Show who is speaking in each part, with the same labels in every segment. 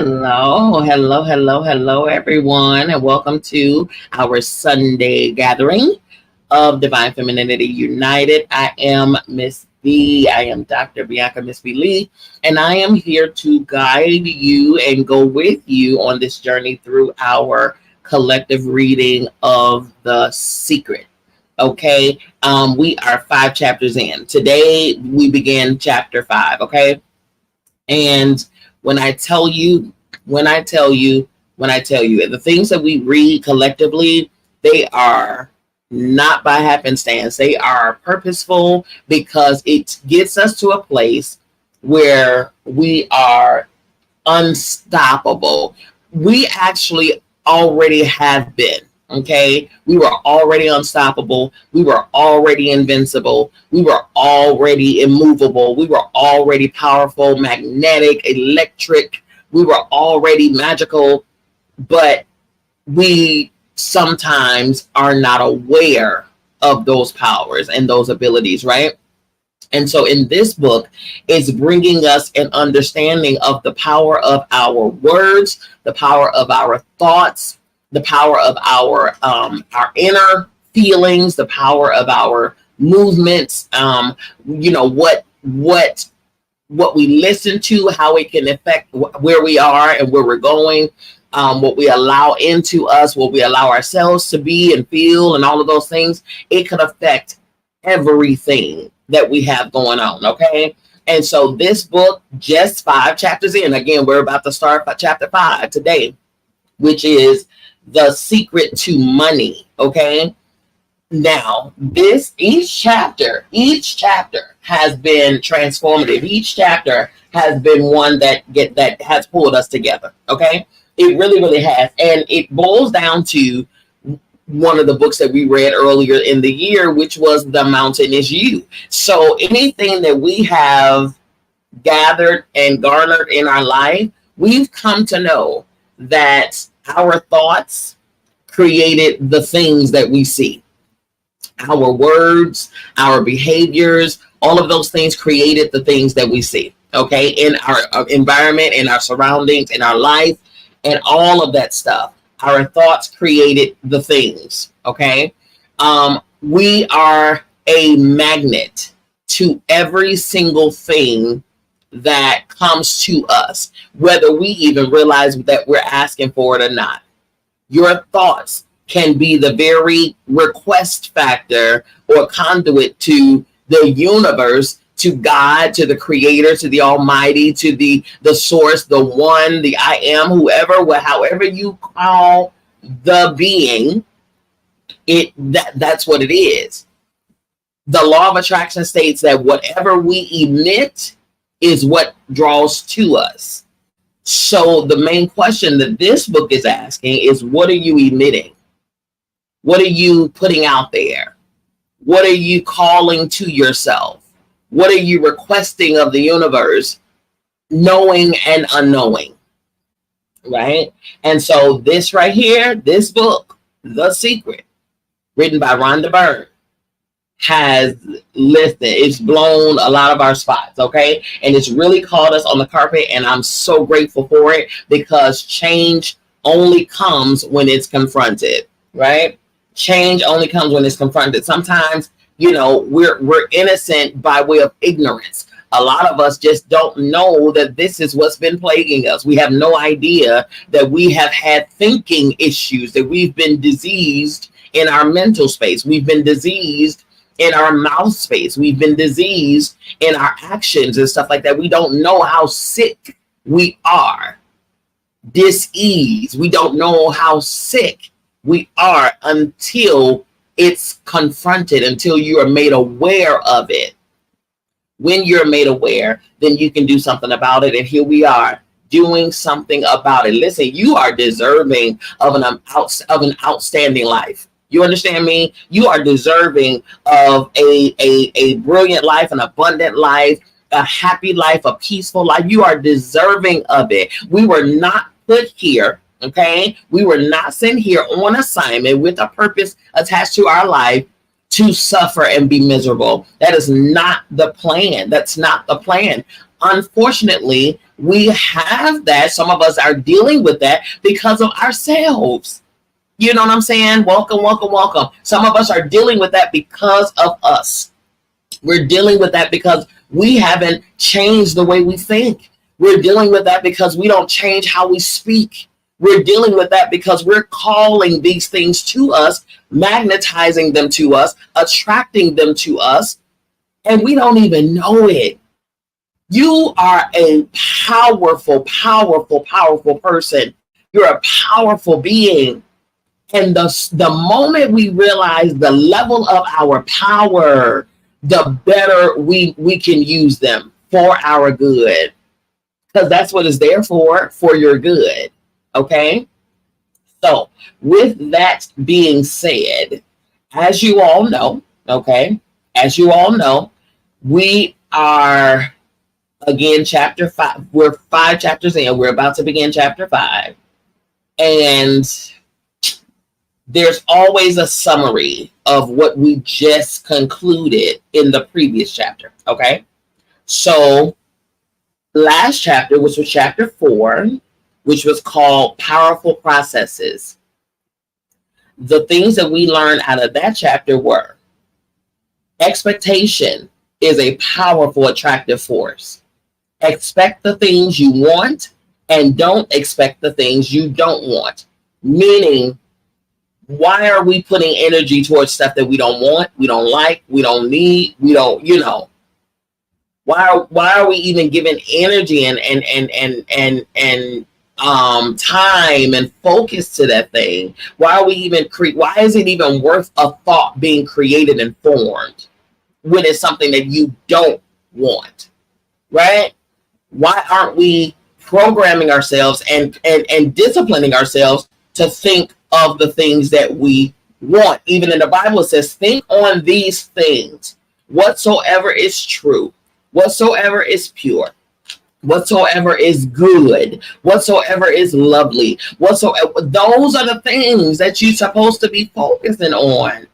Speaker 1: Hello, everyone, and welcome to our Sunday gathering of Divine Femininity United. I am Miss B. I am Dr. Bianca Miss B. Lee, and I am here to guide you and go with you on this journey through our collective reading of The Secret. Okay, we are 5 chapters in. Today we begin chapter 5. Okay, and when I tell you, the things that we read collectively, they are not by happenstance. They are purposeful because it gets us to a place where we are unstoppable. We actually already have been. Okay, we were already unstoppable. We were already invincible. We were already immovable. We were already powerful, magnetic, electric. We were already magical, but we sometimes are not aware of those powers and those abilities, right? And so in this book, it's bringing us an understanding of the power of our words, the power of our thoughts, the power of our inner feelings, the power of our movements, what we listen to, how it can affect where we are and where we're going, what we allow into us, what we allow ourselves to be and feel, and all of those things. It could affect everything that we have going on. Okay. And so this book, just 5 chapters in, again, we're about to start chapter 5 today, which is The Secret to Money. Okay. Now, each chapter has been transformative. Each chapter has been one that has pulled us together. Okay. It really, really has. And it boils down to one of the books that we read earlier in the year, which was The Mountain Is You. So anything that we have gathered and garnered in our life, we've come to know that our thoughts created the things that we see. Our words, our behaviors, all of those things created the things that we see. Okay, in our environment, in our surroundings, in our life, and all of that stuff. Our thoughts created the things. Okay, we are a magnet to every single thing that comes to us, whether we even realize that we're asking for it or not. Your thoughts can be the very request factor or conduit to the universe, to God, to the creator, to the almighty, to the source, the one, the I am, whoever, however you call the being, that's what it is. The law of attraction states that whatever we emit is what draws to us. So the main question that this book is asking is, what are you emitting? What are you putting out there? What are you calling to yourself? What are you requesting of the universe, knowing and unknowing? Right? And so this right here, this book, The Secret, written by Rhonda Byrne, it's blown a lot of our spots, okay? And it's really caught us on the carpet, and I'm so grateful for it, because change only comes when it's confronted, right? Change only comes when it's confronted. Sometimes, we're innocent by way of ignorance. A lot of us just don't know that this is what's been plaguing us. We have no idea that we have had thinking issues, that we've been diseased in our mental space. We've been diseased in our mouth space. We've been diseased in our actions and stuff like that. We don't know how sick we are. Dis-ease. We don't know how sick we are until it's confronted, until you are made aware of it. When you're made aware, then you can do something about it. And here we are doing something about it. Listen, you are deserving of an outstanding life. You understand me? You are deserving of a brilliant life, an abundant life, a happy life, a peaceful life. You are deserving of it. We were not put here. Okay, we were not sent here on assignment with a purpose attached to our life to suffer and be miserable. That is not the plan. That's not the plan. Unfortunately, we have that. Some of us are dealing with that because of ourselves. You know what I'm saying? Welcome, welcome, welcome. Some of us are dealing with that because of us. We're dealing with that because we haven't changed the way we think. We're dealing with that because we don't change how we speak. We're dealing with that because we're calling these things to us, magnetizing them to us, attracting them to us, and we don't even know it. You are a powerful, powerful, powerful person. You're a powerful being. And the moment we realize the level of our power, the better we can use them for our good. Because that's what it's there for your good. Okay? So, with that being said, as you all know, okay, as you all know, we are, again, chapter 5. We're 5 chapters in. We're about to begin chapter 5. And there's always a summary of what we just concluded in the previous chapter. Okay. So last chapter, which was chapter 4, which was called Powerful Processes. The things that we learned out of that chapter were expectation is a powerful attractive force. Expect the things you want and don't expect the things you don't want. Meaning, why are we putting energy towards stuff that we don't want, we don't like, we don't need, we don't, why are we even giving energy and time and focus to that thing? Why are we even why is it even worth a thought being created and formed when it's something that you don't want? Right? Why aren't we programming ourselves and disciplining ourselves to think of the things that we want? Even in the Bible, it says, think on these things, whatsoever is true, whatsoever is pure, whatsoever is good, whatsoever is lovely, whatsoever. Those are the things that you're supposed to be focusing on.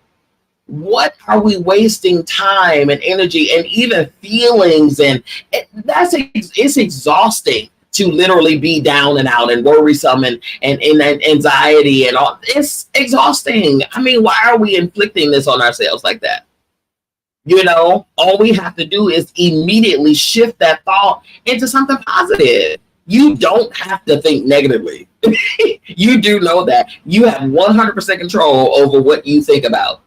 Speaker 1: What are we wasting time and energy and even feelings? And it's exhausting to literally be down and out and worrisome and anxiety and all. It's exhausting. I mean, why are we inflicting this on ourselves like that? All we have to do is immediately shift that thought into something positive. You don't have to think negatively. You do know that. You have 100% control over what you think about.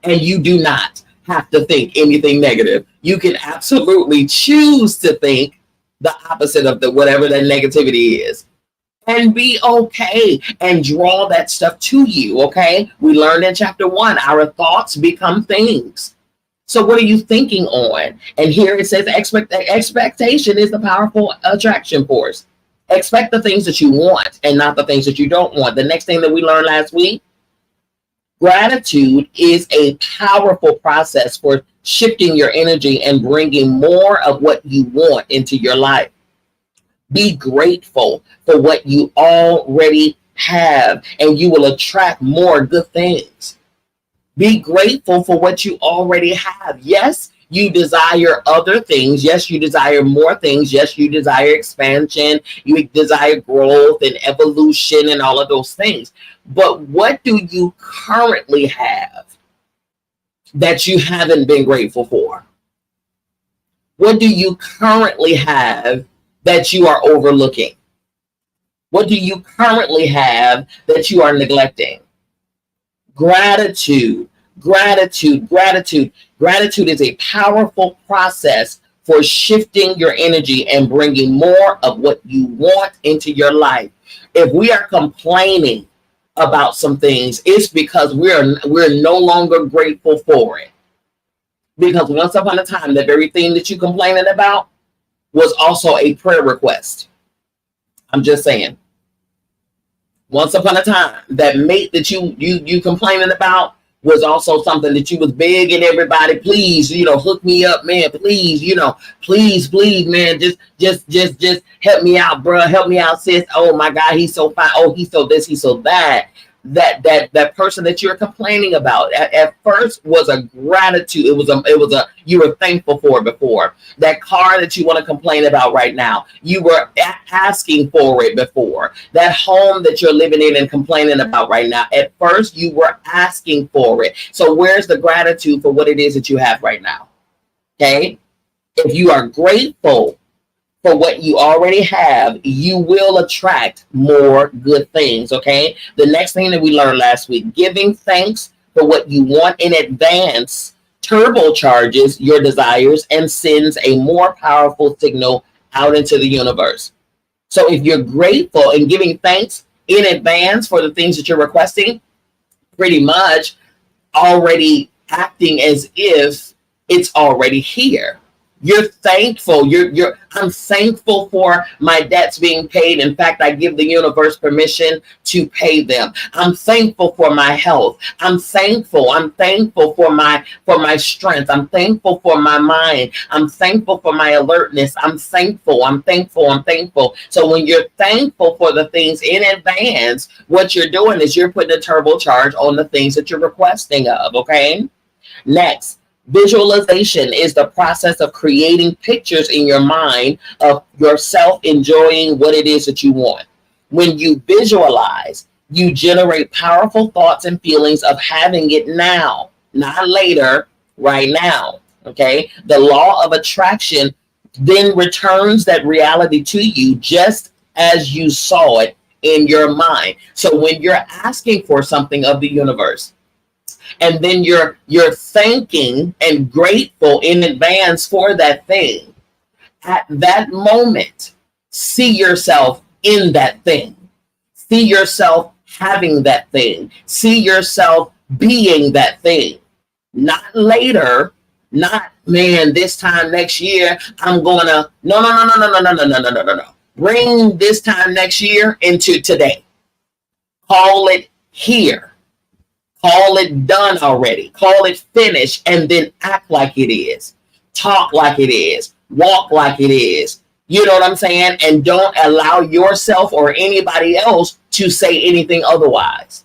Speaker 1: And you do not have to think anything negative. You can absolutely choose to think the opposite of whatever that negativity is, and be okay and draw that stuff to you. Okay. We learned in chapter 1, our thoughts become things. So what are you thinking on? And here it says expectation is the powerful attraction force. Expect the things that you want and not the things that you don't want. The next thing that we learned last week, gratitude is a powerful process for shifting your energy and bringing more of what you want into your life. Be grateful for what you already have, and you will attract more good things. Be grateful for what you already have. Yes, you desire other things. Yes, you desire more things. Yes, you desire expansion. You desire growth and evolution and all of those things. But what do you currently have that you haven't been grateful for? What do you currently have that you are overlooking? What do you currently have that you are neglecting? Gratitude, gratitude, gratitude. Gratitude is a powerful process for shifting your energy and bringing more of what you want into your life. If we are complaining about some things, it's because we're no longer grateful for it. Because once upon a time, the very thing that you complaining about was also a prayer request. I'm just saying. Once upon a time, that mate that you complaining about was also something that you was begging everybody, please, hook me up, man, please, please, man, just help me out, bro, help me out, sis. Oh my God, he's so fine. Oh, he's so this, he's so that. that person that you're complaining about. At first was a gratitude. It was a you were thankful for it before. That car that you want to complain about right now, you were asking for it before. That home that you're living in and complaining about right now, at first you were asking for it. So where's the gratitude for what it is that you have right now? Okay. If you are grateful for what you already have, you will attract more good things. Okay. The next thing that we learned last week, giving thanks for what you want in advance turbocharges your desires and sends a more powerful signal out into the universe. So if you're grateful and giving thanks in advance for the things that you're requesting, pretty much already acting as if it's already here. You're thankful. I'm thankful for my debts being paid. In fact, I give the universe permission to pay them. I'm thankful for my health. I'm thankful. I'm thankful for my strength. I'm thankful for my mind. I'm thankful for my alertness. I'm thankful. I'm thankful. I'm thankful. So when you're thankful for the things in advance, what you're doing is you're putting a turbocharge on the things that you're requesting of. Okay. Next. Visualization is the process of creating pictures in your mind of yourself enjoying what it is that you want. When you visualize, you generate powerful thoughts and feelings of having it now, not later, right now. Okay. The law of attraction then returns that reality to you just as you saw it in your mind. So when you're asking for something of the universe, and then you're thanking and grateful in advance for that thing, at that moment, see yourself in that thing. See yourself having that thing. See yourself being that thing. Not later, not, man, this time next year, I'm going to, no. Bring this time next year into today. Call it here. Call it done already. Call it finished, and then act like it is. Talk like it is. Walk like it is. You know what I'm saying? And don't allow yourself or anybody else to say anything otherwise.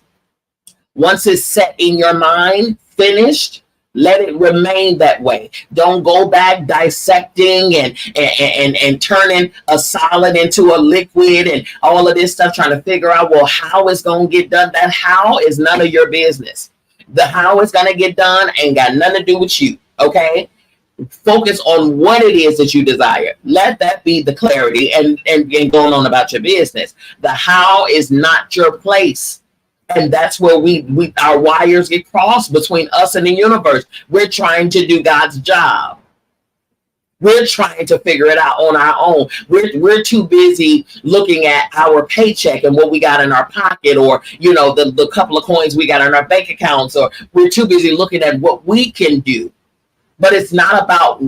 Speaker 1: Once it's set in your mind, finished, let it remain that way. Don't go back dissecting and turning a solid into a liquid and all of this stuff, trying to figure out, well, how it's going to get done. That how is none of your business. The how it's going to get done ain't got nothing to do with you. Okay. Focus on what it is that you desire. Let that be the clarity and going on about your business. The how is not your place. And that's where we our wires get crossed between us and the universe. We're trying to do God's job. We're trying to figure it out on our own. We're too busy looking at our paycheck and what we got in our pocket, or the couple of coins we got in our bank accounts, or we're too busy looking at what we can do. But it's not about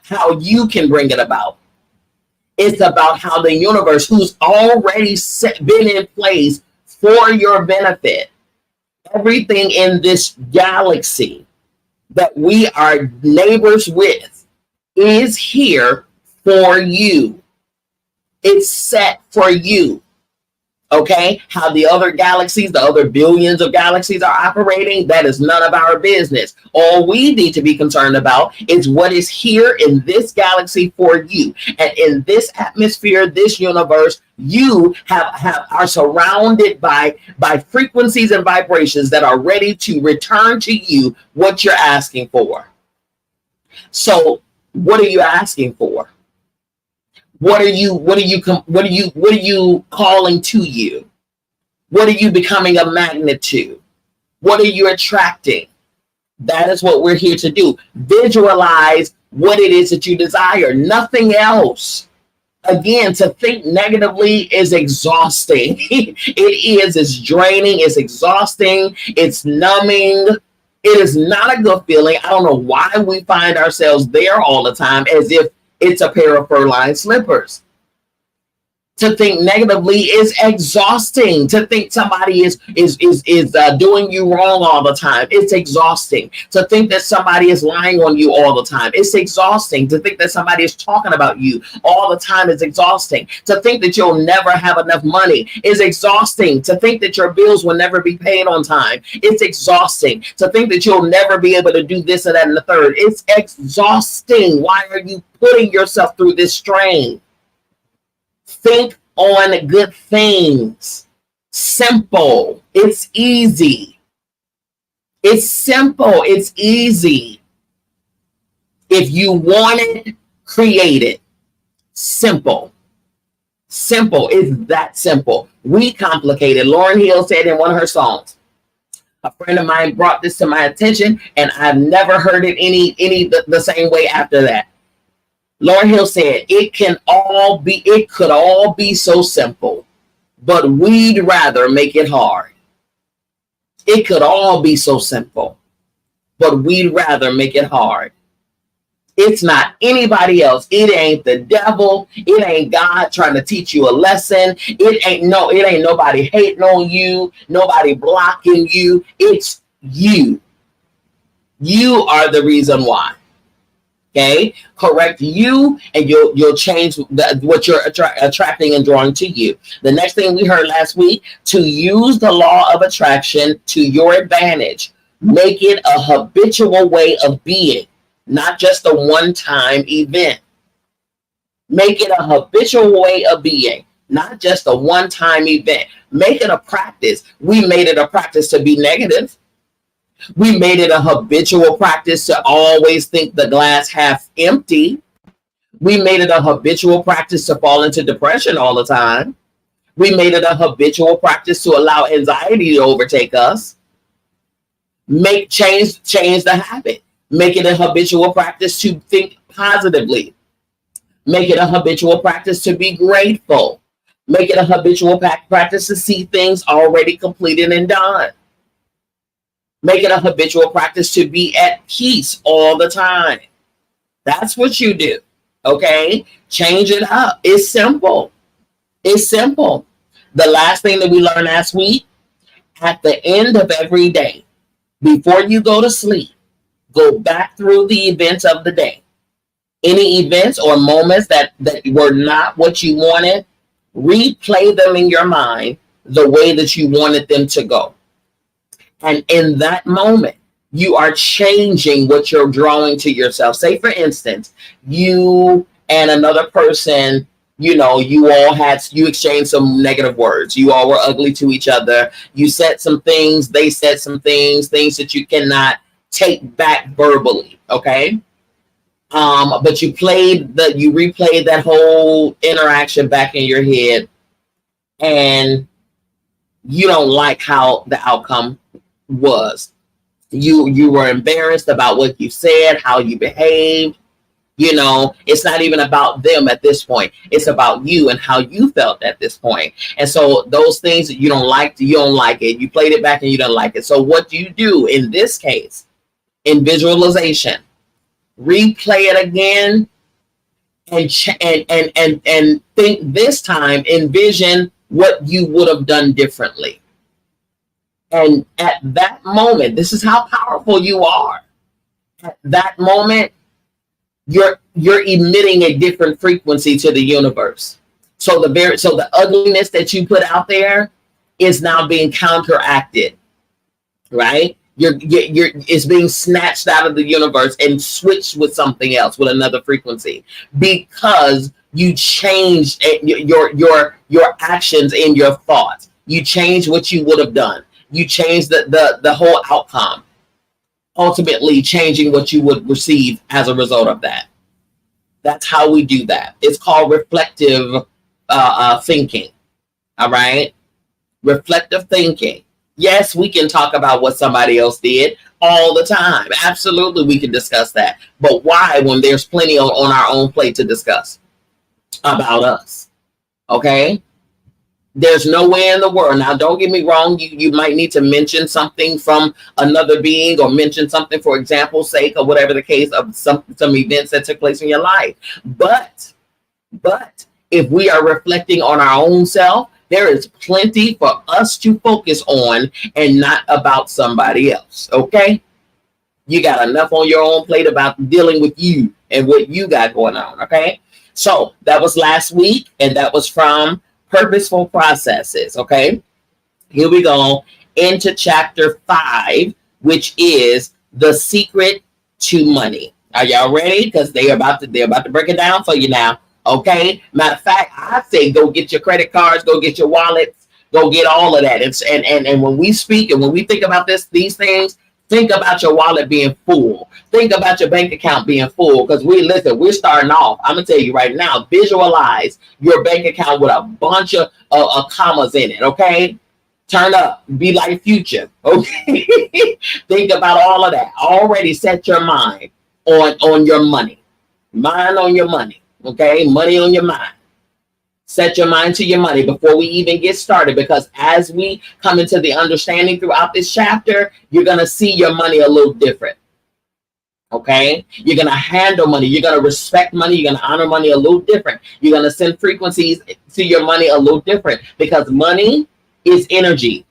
Speaker 1: how you can bring it about. It's about how the universe, who's already been in place for your benefit. Everything in this galaxy that we are neighbors with is here for you. It's set for you. Okay? How the other galaxies, the other billions of galaxies are operating, that is none of our business. All we need to be concerned about is what is here in this galaxy for you. And in this atmosphere, this universe, you are surrounded by frequencies and vibrations that are ready to return to you what you're asking for. So what are you asking for? What are you calling to you? What are you becoming a magnet to? What are you attracting? That is what we're here to do. Visualize what it is that you desire, nothing else. Again, to think negatively is exhausting. It's draining, it's exhausting, it's numbing. It is not a good feeling. I don't know why we find ourselves there all the time as if it's a pair of fur-lined slippers. To think negatively is exhausting. To think somebody is doing you wrong all the time, it's exhausting. To think that somebody is lying on you all the time, it's exhausting. To think that somebody is talking about you all the time is exhausting. To think that you'll never have enough money is exhausting. To think that your bills will never be paid on time, it's exhausting. To think that you'll never be able to do this and that and the third, it's exhausting. Why are you putting yourself through this strain? Think on good things. Simple. It's easy. It's simple. It's easy. If you want it, create it. Simple. Simple. It's that simple. We complicate it. Lauryn Hill said in one of her songs. A friend of mine brought this to my attention, and I've never heard it the same way after that. Lauryn Hill said, it could all be so simple, but we'd rather make it hard. It could all be so simple, but we'd rather make it hard. It's not anybody else. It ain't the devil. It ain't God trying to teach you a lesson. It ain't nobody hating on you, nobody blocking you. It's you. You are the reason why. Okay, correct you, and you'll change what you're attracting and drawing to you. The next thing we heard last week, to use the law of attraction to your advantage. Make it a habitual way of being, not just a one-time event. Make it a habitual way of being, not just a one-time event. Make it a practice. We made it a practice to be negative. We made it a habitual practice to always think the glass half empty. We made it a habitual practice to fall into depression all the time. We made it a habitual practice to allow anxiety to overtake us. Change the habit. Make it a habitual practice to think positively. Make it a habitual practice to be grateful. Make it a habitual practice to see things already completed and done. Make it a habitual practice to be at peace all the time. That's what you do. Okay? Change it up. It's simple. It's simple. The last thing that we learned last week, at the end of every day, before you go to sleep, go back through the events of the day. Any events or moments that were not what you wanted, replay them in your mind the way that you wanted them to go. And in that moment, you are changing what you're drawing to yourself. Say, for instance, you and another person, you exchanged some negative words. You all were ugly to each other. You said some things, they said some things that you cannot take back verbally. Okay. But you replayed that whole interaction back in your head, and you don't like how the outcome was. You were embarrassed about what you said, how you behaved. It's not even about them at this point. It's about you and how you felt at this point. And so those things that you don't like it. You played it back and you don't like it. So what do you do in this case? In visualization, replay it again and think this time, envision what you would have done differently. And at that moment, this is how powerful you are. At that moment, you're emitting a different frequency to the universe. So the ugliness that you put out there is now being counteracted, right? It's being snatched out of the universe and switched with something else, with another frequency, because you changed your actions and your thoughts. You changed what you would have done. You change the whole outcome, ultimately changing what you would receive as a result of that. That's how we do that. It's called reflective thinking. All right? Reflective thinking. Yes, we can talk about what somebody else did all the time. Absolutely, we can discuss that. But why when there's plenty on our own plate to discuss about us? Okay? There's no way in the world. Now, don't get me wrong. You might need to mention something from another being, or mention something for example's sake, or whatever the case of some events that took place in your life. But If we are reflecting on our own self, there is plenty for us to focus on and not about somebody else. Okay? You got enough on your own plate about dealing with you and what you got going on. Okay? So that was last week, and that was from Purposeful Processes. Okay? Here we go into chapter 5, which is The Secret to Money. Are y'all ready? Because they're about to break it down for you now. Okay. Matter of fact, I say go get your credit cards, go get your wallets, go get all of that. And when we speak and when we think about these things, think about your wallet being full. Think about your bank account being full. Because we're starting off. I'm gonna tell you right now, visualize your bank account with a bunch of commas in it. Okay. Turn up, be like Future. Okay. Think about all of that. Already set your mind on your money. Mind on your money. Okay, money on your mind. Set your mind to your money before we even get started, because as we come into the understanding throughout this chapter, you're going to see your money a little different. Okay, you're going to handle money. You're going to respect money. You're going to honor money a little different. You're going to send frequencies to your money a little different, because money is energy.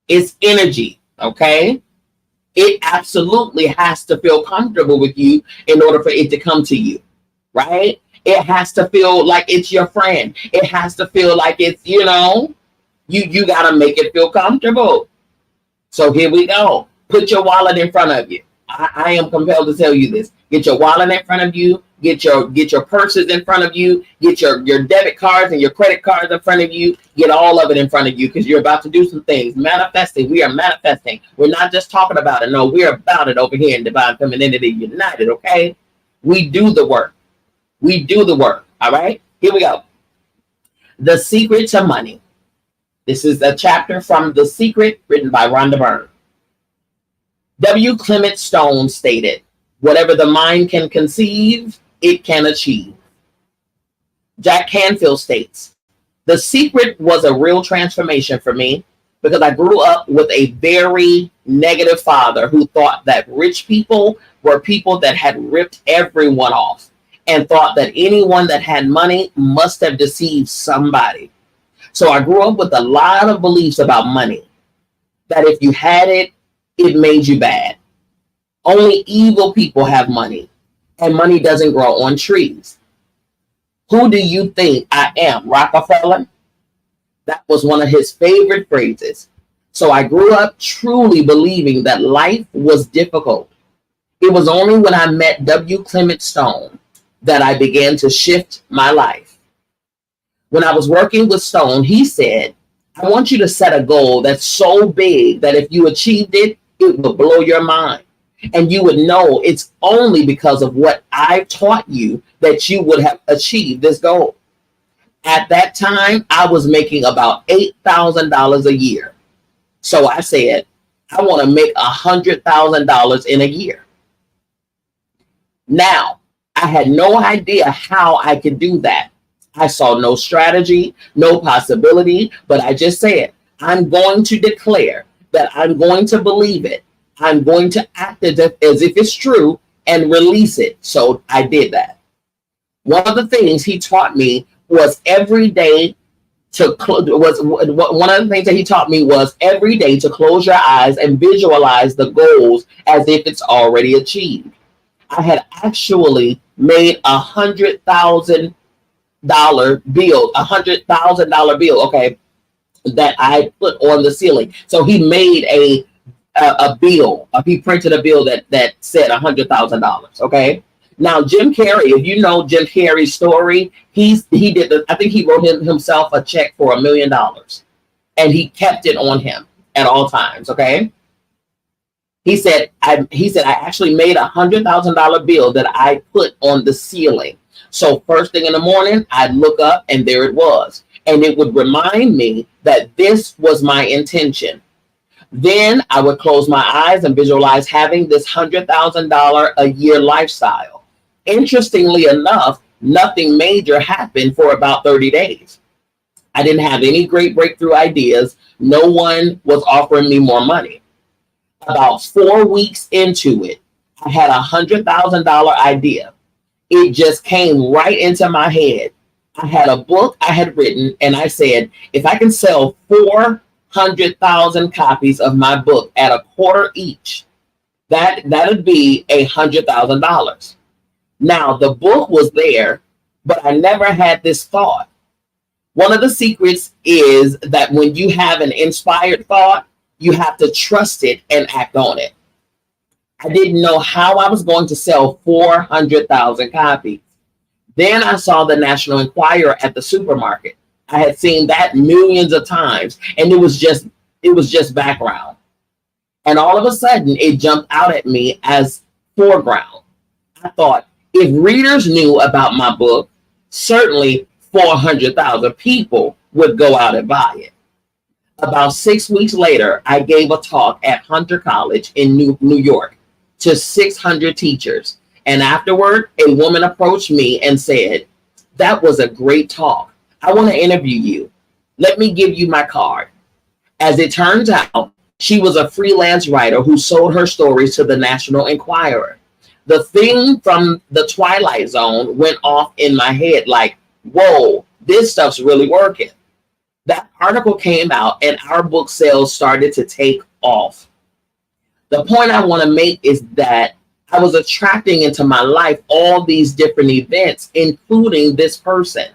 Speaker 1: It's energy. Okay, it absolutely has to feel comfortable with you in order for it to come to you. Right? It has to feel like it's your friend. It has to feel like it's, you got to make it feel comfortable. So here we go. Put your wallet in front of you. I am compelled to tell you this. Get your wallet in front of you. Get your purses in front of you. Get your debit cards and your credit cards in front of you. Get all of it in front of you, because you're about to do some things. Manifesting. We are manifesting. We're not just talking about it. No, we're about it over here in Divine Femininity United. Okay? We do the work. We do the work. All right, here we go. The Secret to Money. This is a chapter from The Secret, written by Rhonda Byrne. W. Clement Stone stated, "Whatever the mind can conceive, it can achieve." Jack Canfield states, "The Secret was a real transformation for me, because I grew up with a very negative father who thought that rich people were people that had ripped everyone off, and thought that anyone that had money must have deceived somebody. So I grew up with a lot of beliefs about money, that if you had it, it made you bad. Only evil people have money, and money doesn't grow on trees. Who do you think I am, Rockefeller?" That was one of his favorite phrases. So I grew up truly believing that life was difficult. It was only when I met W. Clement Stone that I began to shift my life. When I was working with Stone, he said, "I want you to set a goal that's so big that if you achieved it, it will blow your mind. And you would know it's only because of what I taught you that you would have achieved this goal." At that time, I was making about $8,000 a year. So I said, I want to make $100,000 in a year. Now, I had no idea how I could do that. I saw no strategy, no possibility, but I just said, I'm going to declare that I'm going to believe it. I'm going to act as if it's true and release it. So I did that. One of the things he taught me was every day to one of the things that he taught me was every day to close your eyes and visualize the goals as if it's already achieved. I had actually made $100,000 bill, okay, that I put on the ceiling. So he made a bill. He printed a bill that said $100,000. Okay. Now Jim Carrey, if you know Jim Carrey's story, I think he wrote himself a check for $1 million, and he kept it on him at all times. Okay. He said I actually made $100,000 bill that I put on the ceiling. So first thing in the morning, I'd look up and there it was. And it would remind me that this was my intention. Then I would close my eyes and visualize having this $100,000 a year lifestyle. Interestingly enough, nothing major happened for about 30 days. I didn't have any great breakthrough ideas. No one was offering me more money. About 4 weeks into it, I had $100,000 idea. It just came right into my head. I had a book I had written, and I said, if I can sell 400,000 copies of my book at a quarter each, that would be $100,000. Now, the book was there, but I never had this thought. One of the secrets is that when you have an inspired thought, you have to trust it and act on it. I didn't know how I was going to sell 400,000 copies. Then I saw the National Enquirer at the supermarket. I had seen that millions of times, and it was just background. And all of a sudden, it jumped out at me as foreground. I thought, if readers knew about my book, certainly 400,000 people would go out and buy it. About 6 weeks later, I gave a talk at Hunter College in New York to 600 teachers. And afterward, a woman approached me and said, that was a great talk. I want to interview you. Let me give you my card. As it turns out, she was a freelance writer who sold her stories to the National Enquirer. The thing from the Twilight Zone went off in my head like, whoa, this stuff's really working. That article came out and our book sales started to take off. The point I want to make is that I was attracting into my life all these different events, including this person.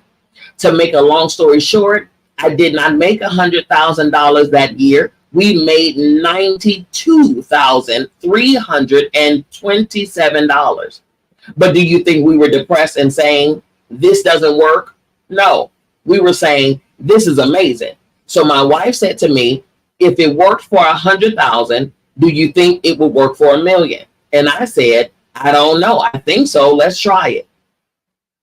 Speaker 1: To make a long story short, I did not make $100,000 that year. We made $92,327. But do you think we were depressed and saying, this doesn't work? No, we were saying, this is amazing. So my wife said to me, if it worked for 100,000, do you think it would work for $1 million? And I said, I don't know. I think so. Let's try it.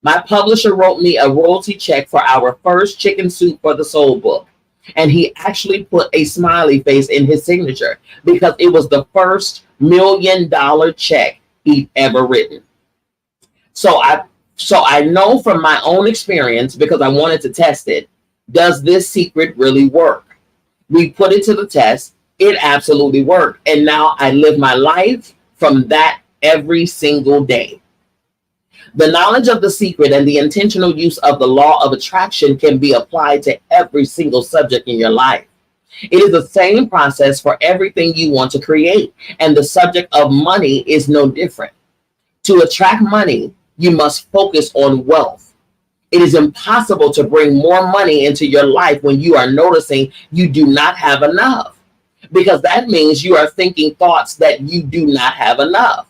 Speaker 1: My publisher wrote me a royalty check for our first Chicken Soup for the Soul book. And he actually put a smiley face in his signature because it was the first $1 million check he'd ever written. So I know from my own experience, because I wanted to test it, does this secret really work? We put it to the test. It absolutely worked. And now I live my life from that every single day. The knowledge of the secret and the intentional use of the law of attraction can be applied to every single subject in your life. It is the same process for everything you want to create, and the subject of money is no different. To attract money, you must focus on wealth. It is impossible to bring more money into your life when you are noticing you do not have enough, because that means you are thinking thoughts that you do not have enough.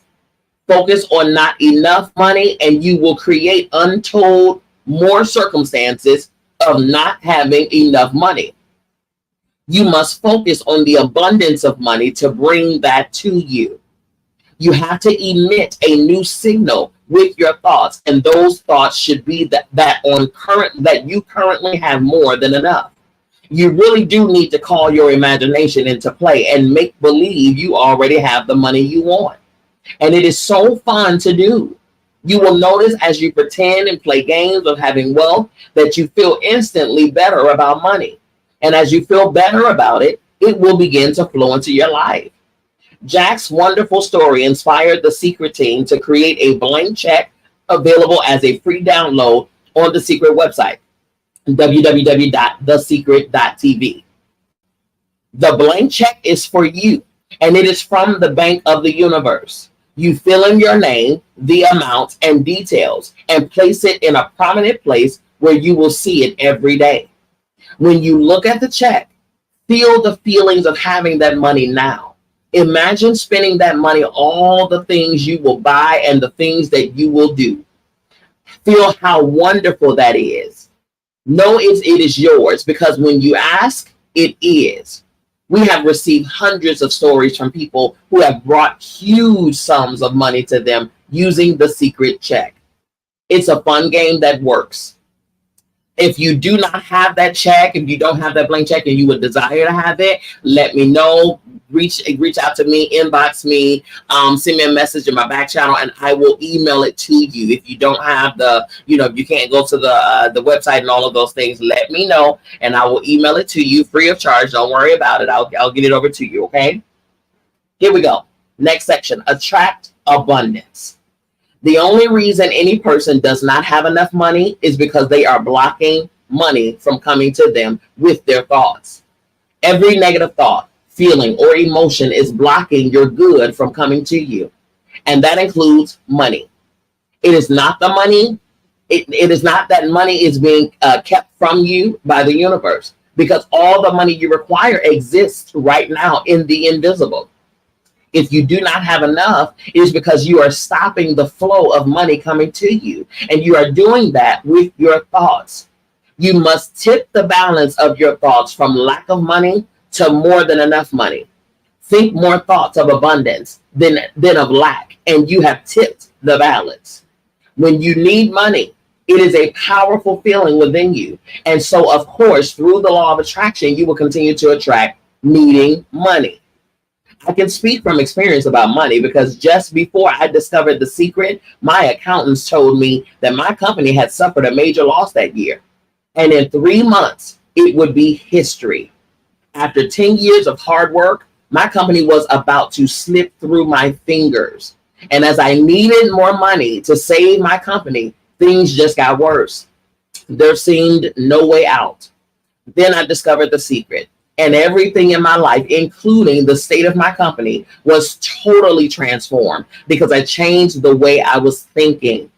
Speaker 1: Focus on not enough money and you will create untold more circumstances of not having enough money. You must focus on the abundance of money to bring that to you. You have to emit a new signal with your thoughts, and those thoughts should be that you currently have more than enough. You really do need to call your imagination into play and make believe you already have the money you want. And it is so fun to do. You will notice as you pretend and play games of having wealth that you feel instantly better about money. And as you feel better about it, it will begin to flow into your life. Jack's wonderful story inspired the Secret team to create a blank check available as a free download on the Secret website, www.thesecret.tv. The blank check is for you, and it is from the Bank of the Universe. You fill in your name, the amount, and details, and place it in a prominent place where you will see it every day. When you look at the check, feel the feelings of having that money now. Imagine spending that money on all the things you will buy and the things that you will do. Feel how wonderful that is. Know it is yours, because when you ask, it is. We have received hundreds of stories from people who have brought huge sums of money to them using the Secret check. It's a fun game that works. If you do not have that check, if you don't have that blank check and you would desire to have it, let me know. Reach out to me, inbox me, send me a message in my back channel, and I will email it to you. If you don't have if you can't go to the website and all of those things, let me know, and I will email it to you free of charge. Don't worry about it. I'll get it over to you, okay? Here we go. Next section, attract abundance. The only reason any person does not have enough money is because they are blocking money from coming to them with their thoughts. Every negative thought, feeling, or emotion is blocking your good from coming to you. And that includes money. It is not the money. It is not that money is being kept from you by the universe, because all the money you require exists right now in the invisible. If you do not have enough, it is because you are stopping the flow of money coming to you. And you are doing that with your thoughts. You must tip the balance of your thoughts from lack of money to more than enough money. Think more thoughts of abundance than of lack, and you have tipped the balance. When you need money, it is a powerful feeling within you. And so, of course, through the law of attraction, you will continue to attract needing money. I can speak from experience about money because just before I discovered the secret, my accountants told me that my company had suffered a major loss that year. And in 3 months, it would be history. After 10 years of hard work, my company was about to slip through my fingers. And as I needed more money to save my company, things just got worse. There seemed no way out. Then I discovered the secret. And everything in my life, including the state of my company, was totally transformed because I changed the way I was thinking.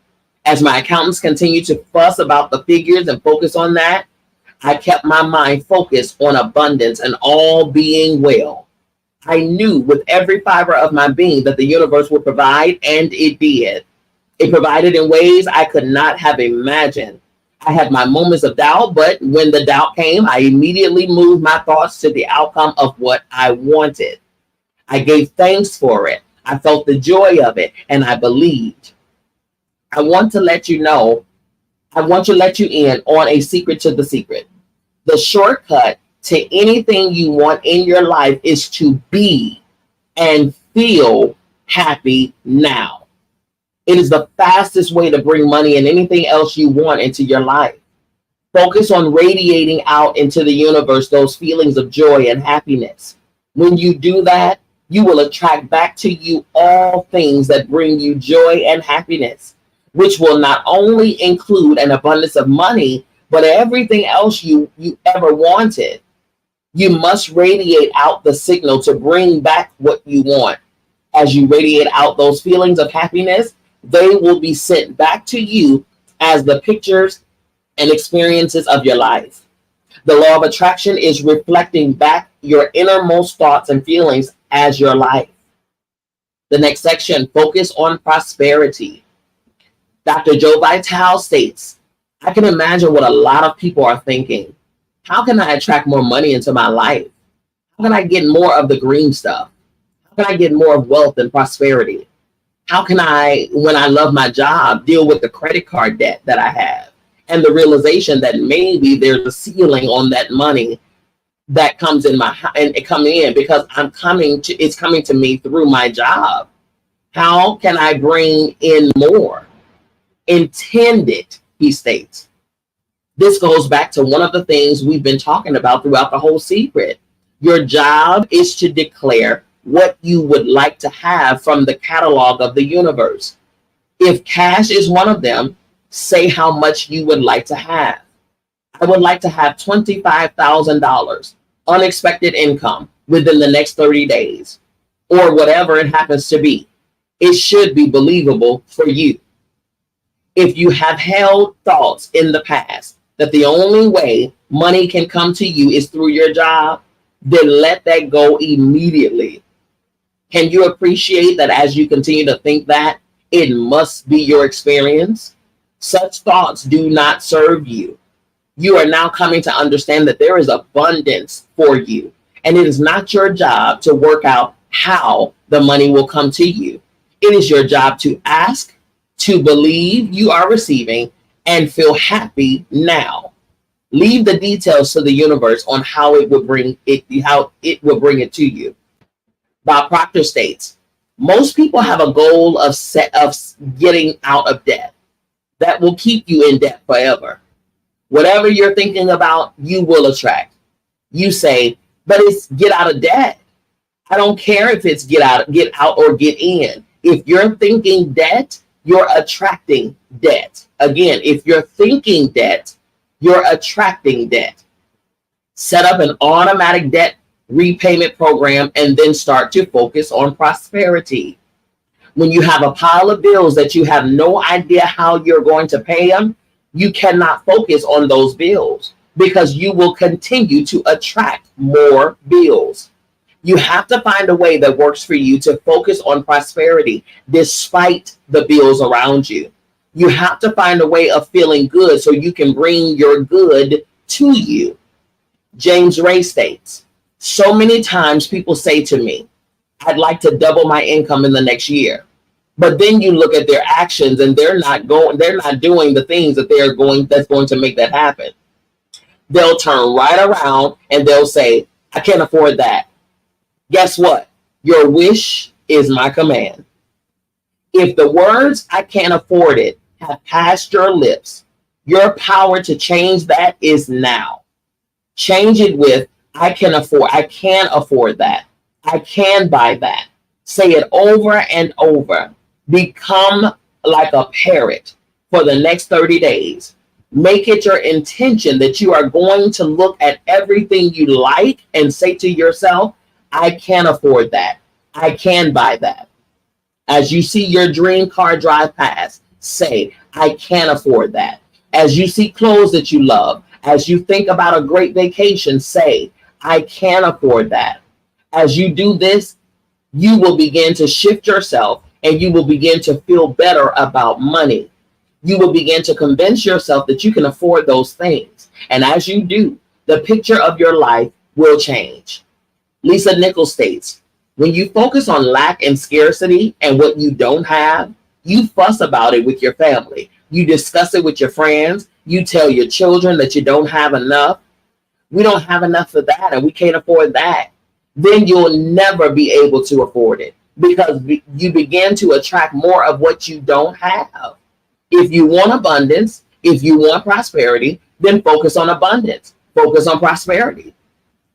Speaker 1: As my accountants continued to fuss about the figures and focus on that, I kept my mind focused on abundance and all being well. I knew with every fiber of my being that the universe would provide, and it did. It provided in ways I could not have imagined. I had my moments of doubt, but when the doubt came, I immediately moved my thoughts to the outcome of what I wanted. I gave thanks for it. I felt the joy of it, and I believed. I want to let you in on a secret to the secret. The shortcut to anything you want in your life is to be and feel happy now. It is the fastest way to bring money and anything else you want into your life. Focus on radiating out into the universe those feelings of joy and happiness. When you do that, you will attract back to you all things that bring you joy and happiness, which will not only include an abundance of money, but everything else you ever wanted. You must radiate out the signal to bring back what you want. As you radiate out those feelings of happiness, they will be sent back to you as the pictures and experiences of your life. The law of attraction is reflecting back your innermost thoughts and feelings as your life. The next section, focus on prosperity. Dr. Joe Vitale states, I can imagine what a lot of people are thinking. How can I attract more money into my life? How can I get more of the green stuff? How can I get more of wealth and prosperity? How can I, when I love my job, deal with the credit card debt that I have and the realization that maybe there's a ceiling on that money that comes in and it coming in because it's coming to me through my job. How can I bring in more? Intend it, he states. This goes back to one of the things we've been talking about throughout the whole secret. Your job is to declare what you would like to have from the catalog of the universe. If cash is one of them, say how much you would like to have. I would like to have $25,000 unexpected income within the next 30 days, or whatever it happens to be. It should be believable for you. If you have held thoughts in the past that the only way money can come to you is through your job, then let that go immediately. Can you appreciate that as you continue to think that, it must be your experience? Such thoughts do not serve you. You are now coming to understand that there is abundance for you, and it is not your job to work out how the money will come to you. It is your job to ask, to believe you are receiving, and feel happy now. Leave the details to the universe on how it will bring it to you. Bob Proctor states, most people have a goal of getting out of debt. That will keep you in debt forever. Whatever you're thinking about, you will attract. You say, but it's get out of debt. I don't care if it's get out or get in. If you're thinking debt, you're attracting debt. Again, if you're thinking debt, you're attracting debt. Set up an automatic debt repayment program and then start to focus on prosperity. When you have a pile of bills that you have no idea how you're going to pay them, you cannot focus on those bills because you will continue to attract more bills. You have to find a way that works for you to focus on prosperity despite the bills around you. You have to find a way of feeling good so you can bring your good to you. James Ray states, so many times people say to me, I'd like to double my income in the next year. But then you look at their actions and they're not doing the things that's going to make that happen. They'll turn right around and they'll say, I can't afford that. Guess what? Your wish is my command. If the words I can't afford it have passed your lips, your power to change that is now. Change it with I can afford that. I can buy that. Say it over and over. Become like a parrot for the next 30 days. Make it your intention that you are going to look at everything you like and say to yourself, I can afford that. I can buy that. As you see your dream car drive past, say, I can afford that. As you see clothes that you love, as you think about a great vacation, say, I can afford that. As you do this, you will begin to shift yourself and you will begin to feel better about money. You will begin to convince yourself that you can afford those things. And as you do, the picture of your life will change. Lisa Nichols states, when you focus on lack and scarcity and what you don't have, you fuss about it with your family. You discuss it with your friends. You tell your children that you don't have enough. We don't have enough of that and we can't afford that. Then you'll never be able to afford it because you begin to attract more of what you don't have. If you want abundance, if you want prosperity, then focus on abundance. Focus on prosperity.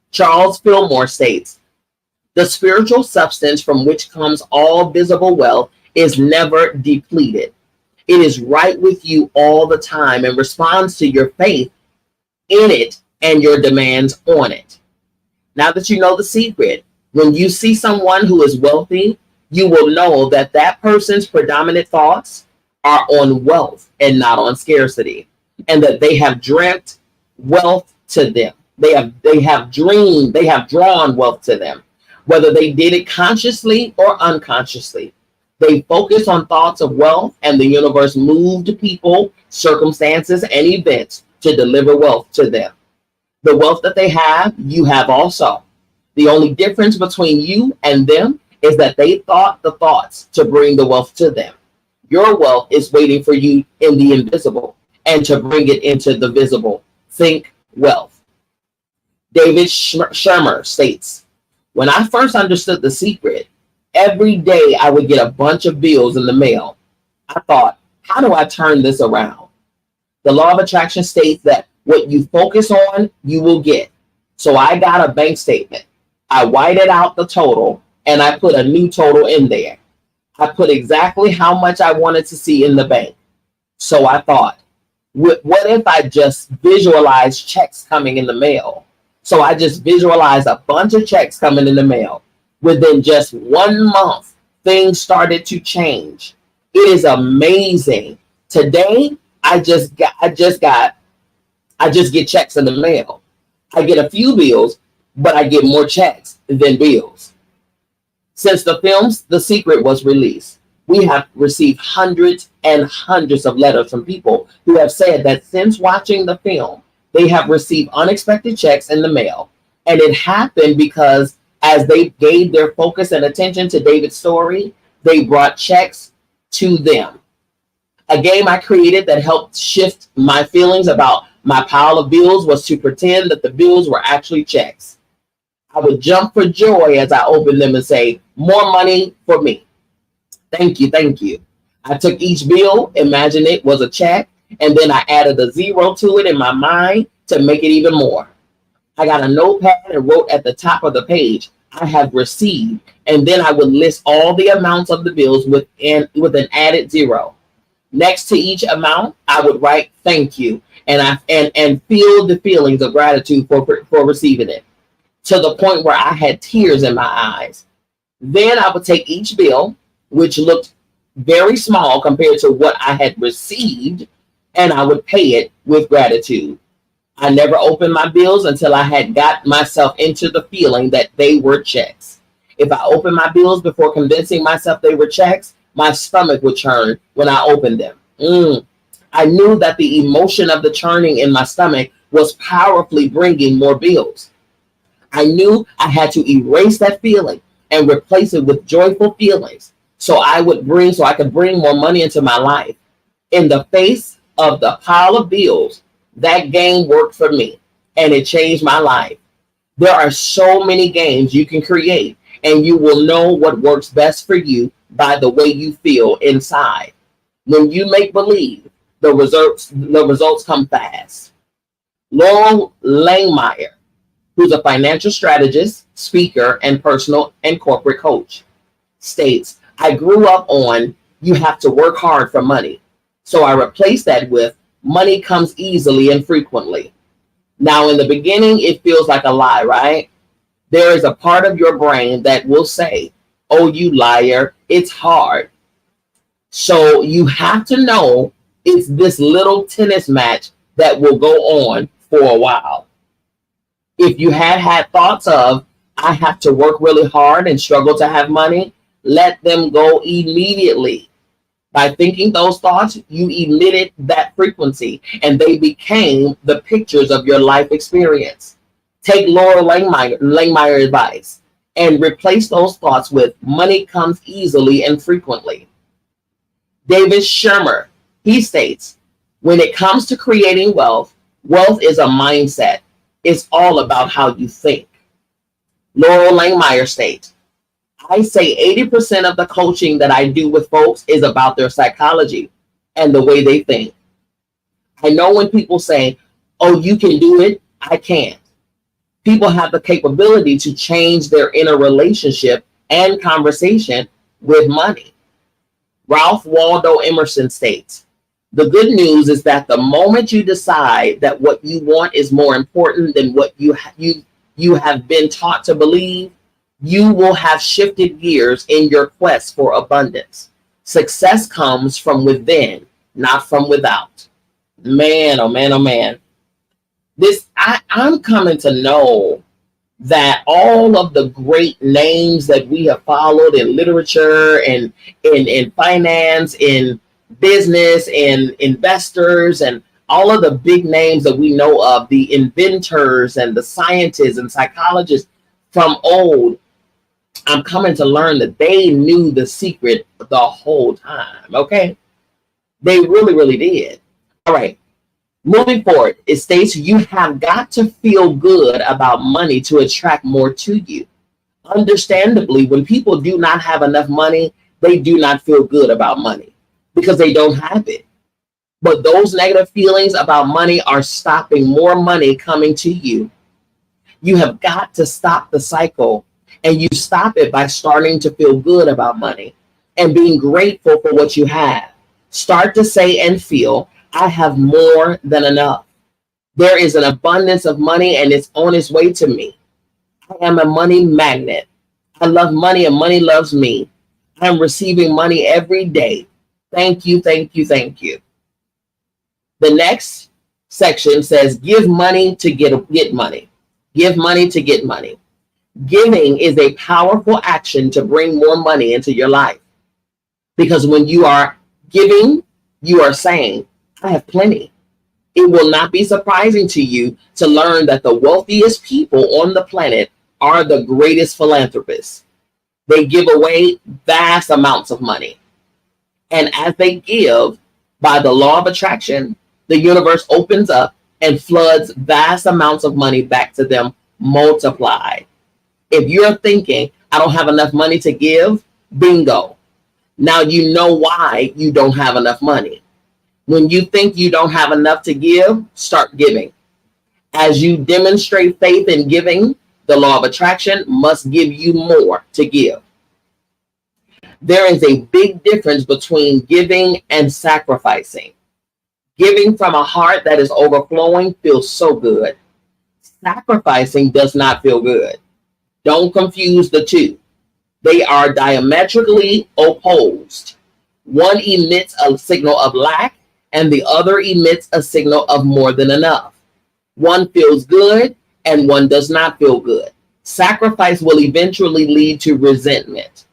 Speaker 1: Charles Fillmore states, the spiritual substance from which comes all visible wealth is never depleted. It is right with you all the time and responds to your faith in it and your demands on it. Now that you know the secret, when you see someone who is wealthy, you will know that that person's predominant thoughts are on wealth and not on scarcity, and that they have dreamt wealth to them. They have drawn wealth to them, whether they did it consciously or unconsciously. They focus on thoughts of wealth, and the universe moved people, circumstances, and events to deliver wealth to them. The wealth that they have, you have also. The only difference between you and them is that they thought the thoughts to bring the wealth to them. Your wealth is waiting for you in the invisible and to bring it into the visible. Think wealth. David Shermer states, when I first understood the secret, every day I would get a bunch of bills in the mail. I thought, how do I turn this around? The law of attraction states that what you focus on, you will get. So I got a bank statement. I whited out the total and I put a new total in there. I put exactly how much I wanted to see in the bank. So I thought, what if I just visualize checks coming in the mail? So I just visualized a bunch of checks coming in the mail. Within just 1 month, things started to change. It is amazing. Today, I just get checks in the mail. I get a few bills, but I get more checks than bills. Since the films The Secret was released, we have received hundreds and hundreds of letters from people who have said that since watching the film, they have received unexpected checks in the mail. And it happened because as they gave their focus and attention to David's story, they brought checks to them. A game I created that helped shift my feelings about my pile of bills was to pretend that the bills were actually checks. I would jump for joy as I opened them and say, more money for me. Thank you, thank you. I took each bill, imagined it was a check, and then I added a zero to it in my mind to make it even more. I got a notepad and wrote at the top of the page, I have received, and then I would list all the amounts of the bills with an added zero. Next to each amount, I would write thank you, and feel the feelings of gratitude for receiving it, to the point where I had tears in my eyes. Then I would take each bill, which looked very small compared to what I had received, and I would pay it with gratitude. I never opened my bills until I had got myself into the feeling that they were checks. If I opened my bills before convincing myself they were checks, my stomach would churn when I opened them. I knew that the emotion of the churning in my stomach was powerfully bringing more bills. I knew I had to erase that feeling and replace it with joyful feelings, so I could bring more money into my life. In the face of the pile of bills, that game worked for me, and it changed my life. There are so many games you can create, and you will know what works best for you by the way you feel inside. When you make believe, the results come fast. Laurel Langmeyer, who's a financial strategist, speaker, and personal and corporate coach, states, I grew up on you have to work hard for money. So I replaced that with money comes easily and frequently. Now, in the beginning, it feels like a lie, right? There is a part of your brain that will say, oh, you liar, it's hard. So you have to know it's this little tennis match that will go on for a while. If you had thoughts of, I have to work really hard and struggle to have money, let them go immediately. By thinking those thoughts, you emitted that frequency, and they became the pictures of your life experience. Take Laura Langmeyer advice and replace those thoughts with money comes easily and frequently. David Shermer, he states, when it comes to creating wealth, wealth is a mindset. It's all about how you think. Laurel Langmeyer states, I say 80% of the coaching that I do with folks is about their psychology and the way they think. I know when people say, oh, you can do it, I can't. People have the capability to change their inner relationship and conversation with money. Ralph Waldo Emerson states, the good news is that the moment you decide that what you want is more important than what you have been taught to believe, you will have shifted gears in your quest for abundance. Success comes from within, not from without. Man, oh man, oh man. I'm coming to know that all of the great names that we have followed in literature and in finance, in business, and investors, and all of the big names that we know of, the inventors and the scientists and psychologists from old, I'm coming to learn that they knew the secret the whole time. Okay. They really, really did. All right. Moving forward, it states you have got to feel good about money to attract more to you. Understandably, when people do not have enough money, they do not feel good about money because they don't have it. But those negative feelings about money are stopping more money coming to you. You have got to stop the cycle, and you stop it by starting to feel good about money and being grateful for what you have. Start to say and feel, I have more than enough. There is an abundance of money and it's on its way to me. I am a money magnet. I love money and money loves me. I'm receiving money every day. Thank you, thank you, thank you. The next section says, give money to get money. Give money to get money. Giving is a powerful action to bring more money into your life. Because when you are giving, you are saying, I have plenty. It will not be surprising to you to learn that the wealthiest people on the planet are the greatest philanthropists. They give away vast amounts of money. And as they give, by the law of attraction, the universe opens up and floods vast amounts of money back to them multiplied. If you're thinking, I don't have enough money to give, bingo. Now you know why you don't have enough money. When you think you don't have enough to give, start giving. As you demonstrate faith in giving, the law of attraction must give you more to give. There is a big difference between giving and sacrificing. Giving from a heart that is overflowing feels so good. Sacrificing does not feel good. Don't confuse the two. They are diametrically opposed. One emits a signal of lack, and the other emits a signal of more than enough. One feels good, and one does not feel good. Sacrifice will eventually lead to resentment.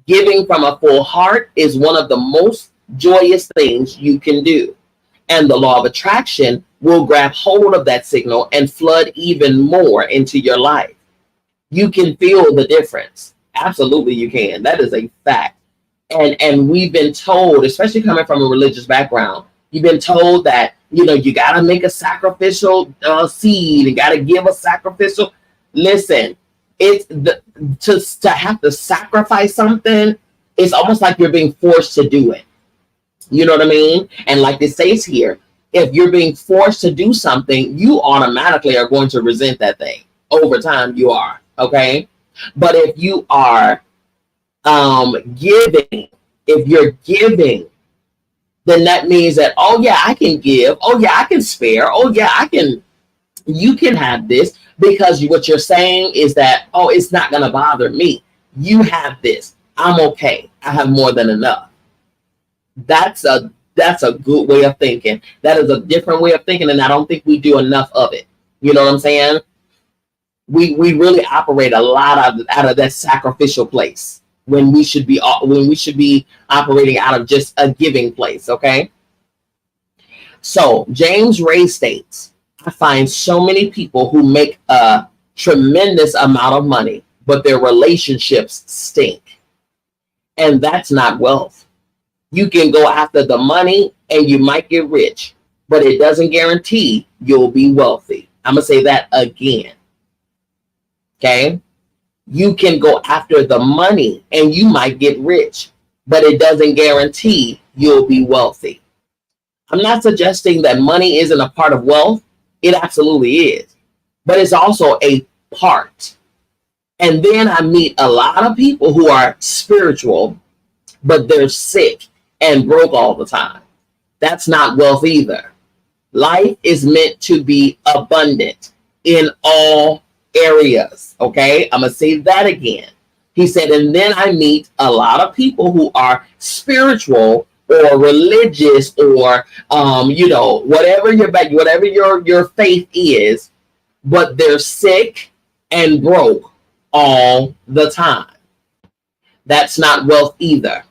Speaker 1: Giving from a full heart is one of the most joyous things you can do. And the law of attraction will grab hold of that signal and flood even more into your life. You can feel the difference. Absolutely, you can. That is a fact. And we've been told, especially coming from a religious background, you've been told that, you got to make a sacrificial seed and got to give a sacrificial. Listen, to have to sacrifice something, it's almost like you're being forced to do it. You know what I mean? And like it says here, if you're being forced to do something, you automatically are going to resent that thing. Over time, you are. Okay? But if you are giving, then that means that, oh yeah, I can give. Oh yeah, I can spare. Oh yeah, you can have this, because what you're saying is that, oh, it's not going to bother me. You have this. I'm okay. I have more than enough. That's a good way of thinking. That is a different way of thinking, and I don't think we do enough of it. You know what I'm saying? We really operate a lot out of that sacrificial place when we should be operating out of just a giving place. Okay. So James Ray states, I find so many people who make a tremendous amount of money, but their relationships stink. And that's not wealth. You can go after the money and you might get rich, but it doesn't guarantee you'll be wealthy. I'm going to say that again. Okay. You can go after the money and you might get rich, but it doesn't guarantee you'll be wealthy. I'm not suggesting that money isn't a part of wealth. It absolutely is, but it's also a part. And then I meet a lot of people who are spiritual, but they're sick and broke all the time. That's not wealth either. Life is meant to be abundant in all areas. Okay, I'm going to say that again. He said, and then I meet a lot of people who are spiritual or religious or, whatever your faith is, but they're sick and broke all the time. That's not wealth either.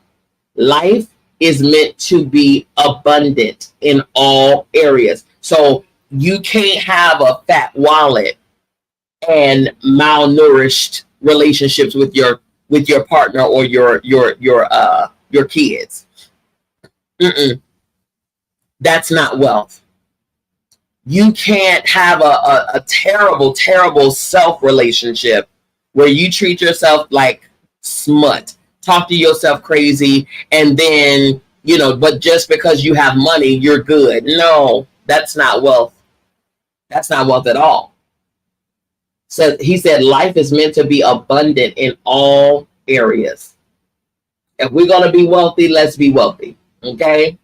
Speaker 1: Life is meant to be abundant in all areas. So you can't have a fat wallet and malnourished relationships with your partner or your kids. That's not wealth. You can't have a terrible, terrible self relationship where you treat yourself like smut, talk to yourself crazy, and then, but just because you have money, you're good. No, that's not wealth. That's not wealth at all. So he said life is meant to be abundant in all areas. If we're going to be wealthy, let's be wealthy. Okay?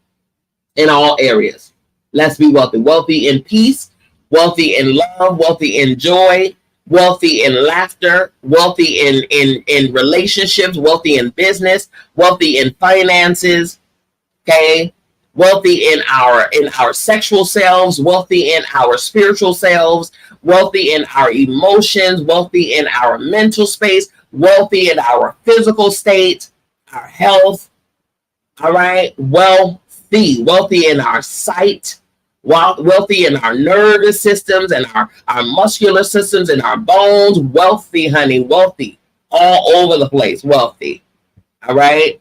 Speaker 1: In all areas. Let's be wealthy. Wealthy in peace, wealthy in love, wealthy in joy, wealthy in laughter, wealthy in relationships, wealthy in business, wealthy in finances. Okay? Wealthy in our sexual selves, wealthy in our spiritual selves, wealthy in our emotions, wealthy in our mental space, wealthy in our physical state, our health. All right. Wealthy in our sight, wealthy in our nervous systems and our muscular systems and our bones. Wealthy, honey, wealthy all over the place. Wealthy. All right.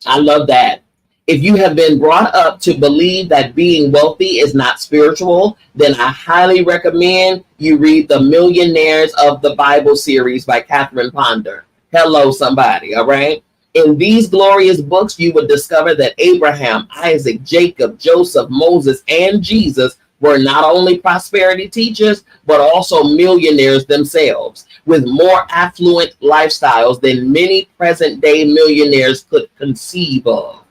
Speaker 1: I love that. If you have been brought up to believe that being wealthy is not spiritual, then I highly recommend you read the Millionaires of the Bible series by Catherine Ponder. Hello, somebody. All right. In these glorious books, you will discover that Abraham, Isaac, Jacob, Joseph, Moses, and Jesus were not only prosperity teachers, but also millionaires themselves, with more affluent lifestyles than many present day millionaires could conceive of.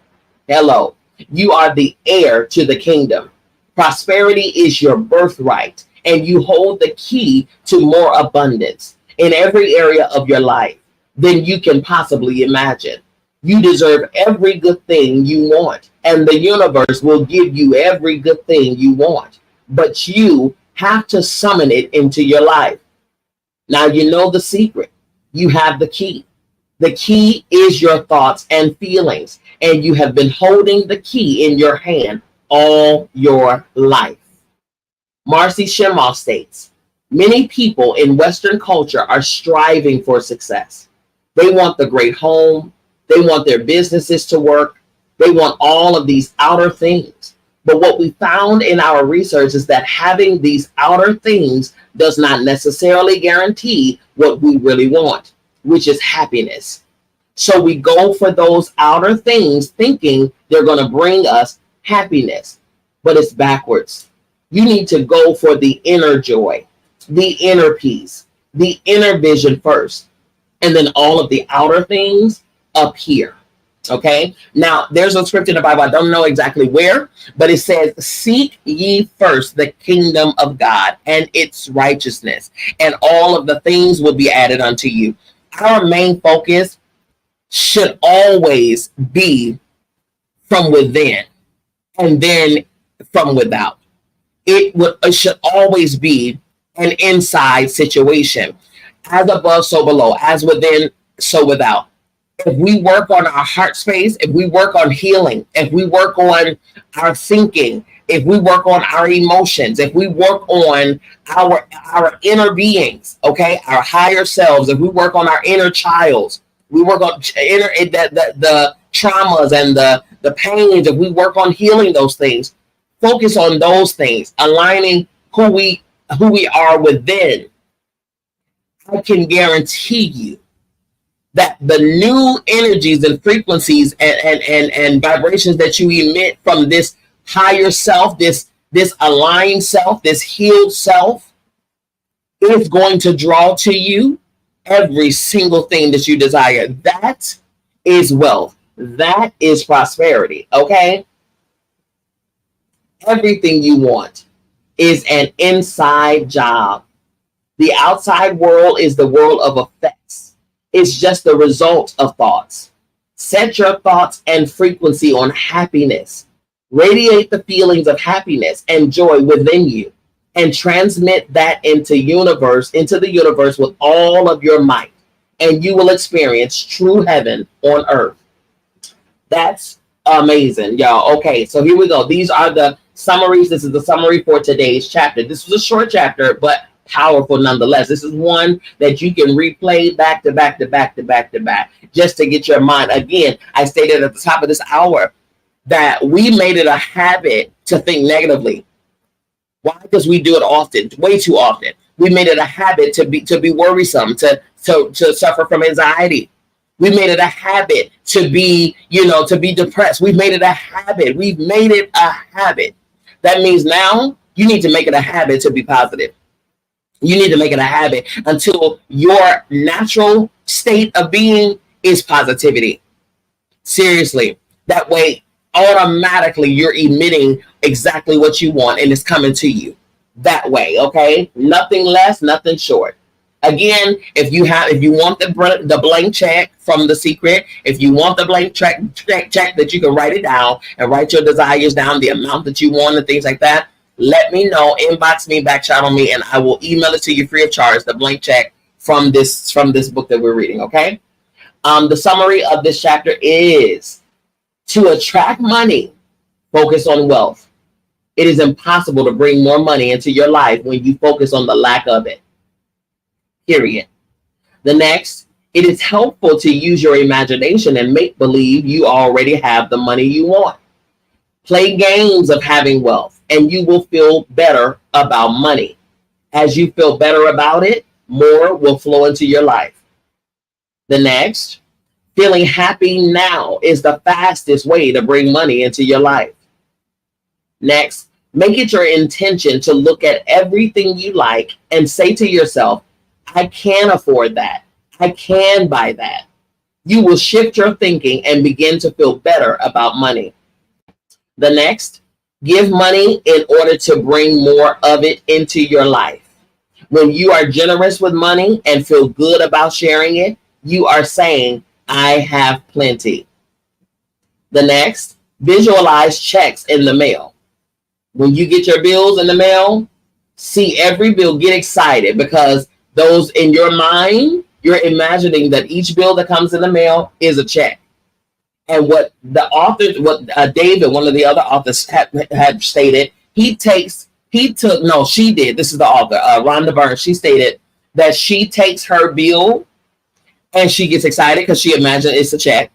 Speaker 1: Hello, you are the heir to the kingdom. Prosperity is your birthright, and you hold the key to more abundance in every area of your life than you can possibly imagine. You deserve every good thing you want, and the universe will give you every good thing you want. But you have to summon it into your life. Now you know the secret. You have the key. The key is your thoughts and feelings, and you have been holding the key in your hand all your life. Marcy Shimoff states, many people in Western culture are striving for success. They want the great home. They want their businesses to work. They want all of these outer things. But what we found in our research is that having these outer things does not necessarily guarantee what we really want, which is happiness. So we go for those outer things thinking they're going to bring us happiness, but it's backwards. You need to go for the inner joy, the inner peace, the inner vision first, and then all of the outer things up here. Okay. Now there's a scripture in the Bible. I don't know exactly where, but it says, seek ye first the kingdom of God and its righteousness, and all of the things will be added unto you. Our main focus should always be from within and then from without. It should always be an inside situation. As above, so below. As within, so without. If we work on our heart space, if we work on healing, if we work on our thinking, if we work on our emotions, if we work on our inner beings, okay, our higher selves, if we work on our inner childs, we work on the traumas and the pains, if we work on healing those things, focus on those things, aligning who we are within, I can guarantee you that the new energies and frequencies and vibrations that you emit from this higher self, this aligned self, this healed self, is going to draw to you every single thing that you desire. That is wealth. That is prosperity. Okay? Everything you want is an inside job. The outside world is the world of effects. It's just the result of thoughts. Set your thoughts and frequency on happiness. Radiate the feelings of happiness and joy within you, and transmit that into the universe with all of your might, and you will experience true heaven on earth. That's amazing, y'all. Okay, so here we go. These are the summaries. This is the summary for today's chapter. This was a short chapter, but powerful nonetheless. This is one that you can replay back to back to back to back to back, just to get your mind. Again, I stated at the top of this hour that we made it a habit to think negatively. Why? Because we do it often, way too often. We made it a habit to be worrisome, to suffer from anxiety. We made it a habit to be depressed. We've made it a habit. We've made it a habit. That means now you need to make it a habit to be positive. You need to make it a habit until your natural state of being is positivity. Seriously. That way, automatically, you're emitting exactly what you want, and it's coming to you that way. Okay? Nothing less, nothing short. Again, if you want the blank check from The Secret, if you want the blank check that you can write it down and write your desires down, the amount that you want and things like that, let me know, inbox me, back channel me, and I will email it to you free of charge, the blank check from this book that we're reading, okay? The summary of this chapter is, to attract money, focus on wealth. It is impossible to bring more money into your life when you focus on the lack of it. Period. The next, it is helpful to use your imagination and make believe you already have the money you want. Play games of having wealth, and you will feel better about money. As you feel better about it, more will flow into your life. The next, feeling happy now is the fastest way to bring money into your life. Next, Make it your intention to look at everything you like and say to yourself, I can afford that. I can buy that. You will shift your thinking and begin to feel better about money. The next, give money in order to bring more of it into your life. When you are generous with money and feel good about sharing it, you are saying, I have plenty. The next, visualize checks in the mail. When you get your bills in the mail, see every bill, get excited, because those in your mind, you're imagining that each bill that comes in the mail is a check. And what the author, David, one of the other authors had stated, she did. This is the author, Rhonda Byrne. She stated that she takes her bill and she gets excited because she imagines it's a check.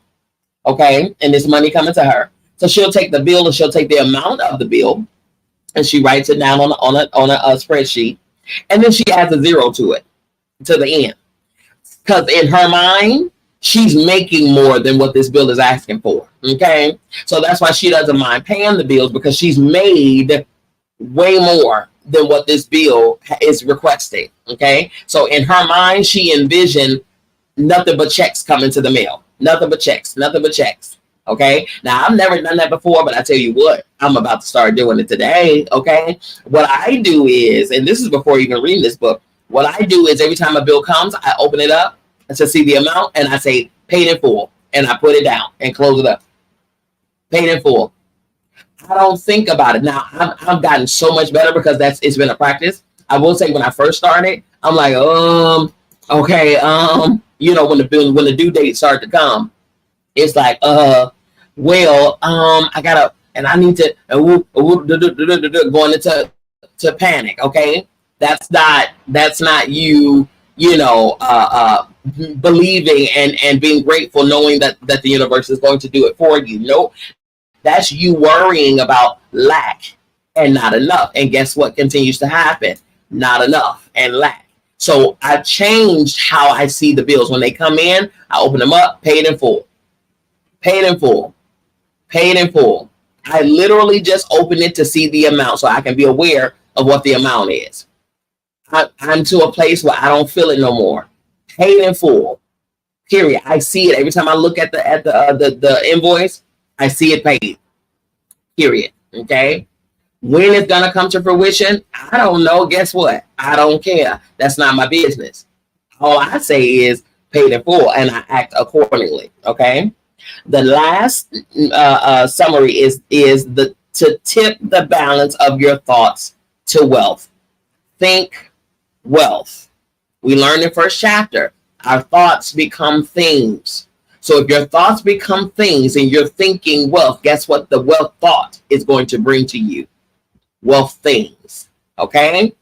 Speaker 1: Okay. And this money coming to her. So she'll take the bill and she'll take the amount of the bill and she writes it down on a spreadsheet. And then she adds a zero to it, to the end. Because in her mind, she's making more than what this bill is asking for. Okay. So that's why she doesn't mind paying the bills, because she's made way more than what this bill is requesting. Okay. So in her mind, she envisioned nothing but checks coming to the mail. Nothing but checks. Nothing but checks. Okay. Now, I've never done that before, but I tell you what, I'm about to start doing it today. Okay. What I do is, and this is before even reading this book, what I do is every time a bill comes, I open it up to see the amount and I say paid in full, and I put it down and close it up. Paid in full. I don't think about it. Now, I've gotten so much better because it's been a practice. I will say when I first started, I'm like, okay, when the due date started to come, it's like, I gotta, and I need to, going into panic. Okay. That's not you, believing and being grateful, knowing that the universe is going to do it for you. Nope. That's you worrying about lack and not enough. And guess what continues to happen? Not enough and lack. So I changed how I see the bills. When they come in, I open them up, paid in full. Paid in full. Paid in full. I literally just open it to see the amount so I can be aware of what the amount is. I'm to a place where I don't feel it no more. Paid in full. Period. I see it every time I look at the invoice. I see it paid. Period. Okay. When it's gonna come to fruition, I don't know. Guess what? I don't care. That's not my business. All I say is paid in full, and I act accordingly. Okay. The last summary is to tip the balance of your thoughts to wealth. Think wealth. We learned in first chapter. Our thoughts become things. So if your thoughts become things and you're thinking wealth, guess what the wealth thought is going to bring to you? Wealth things. Okay?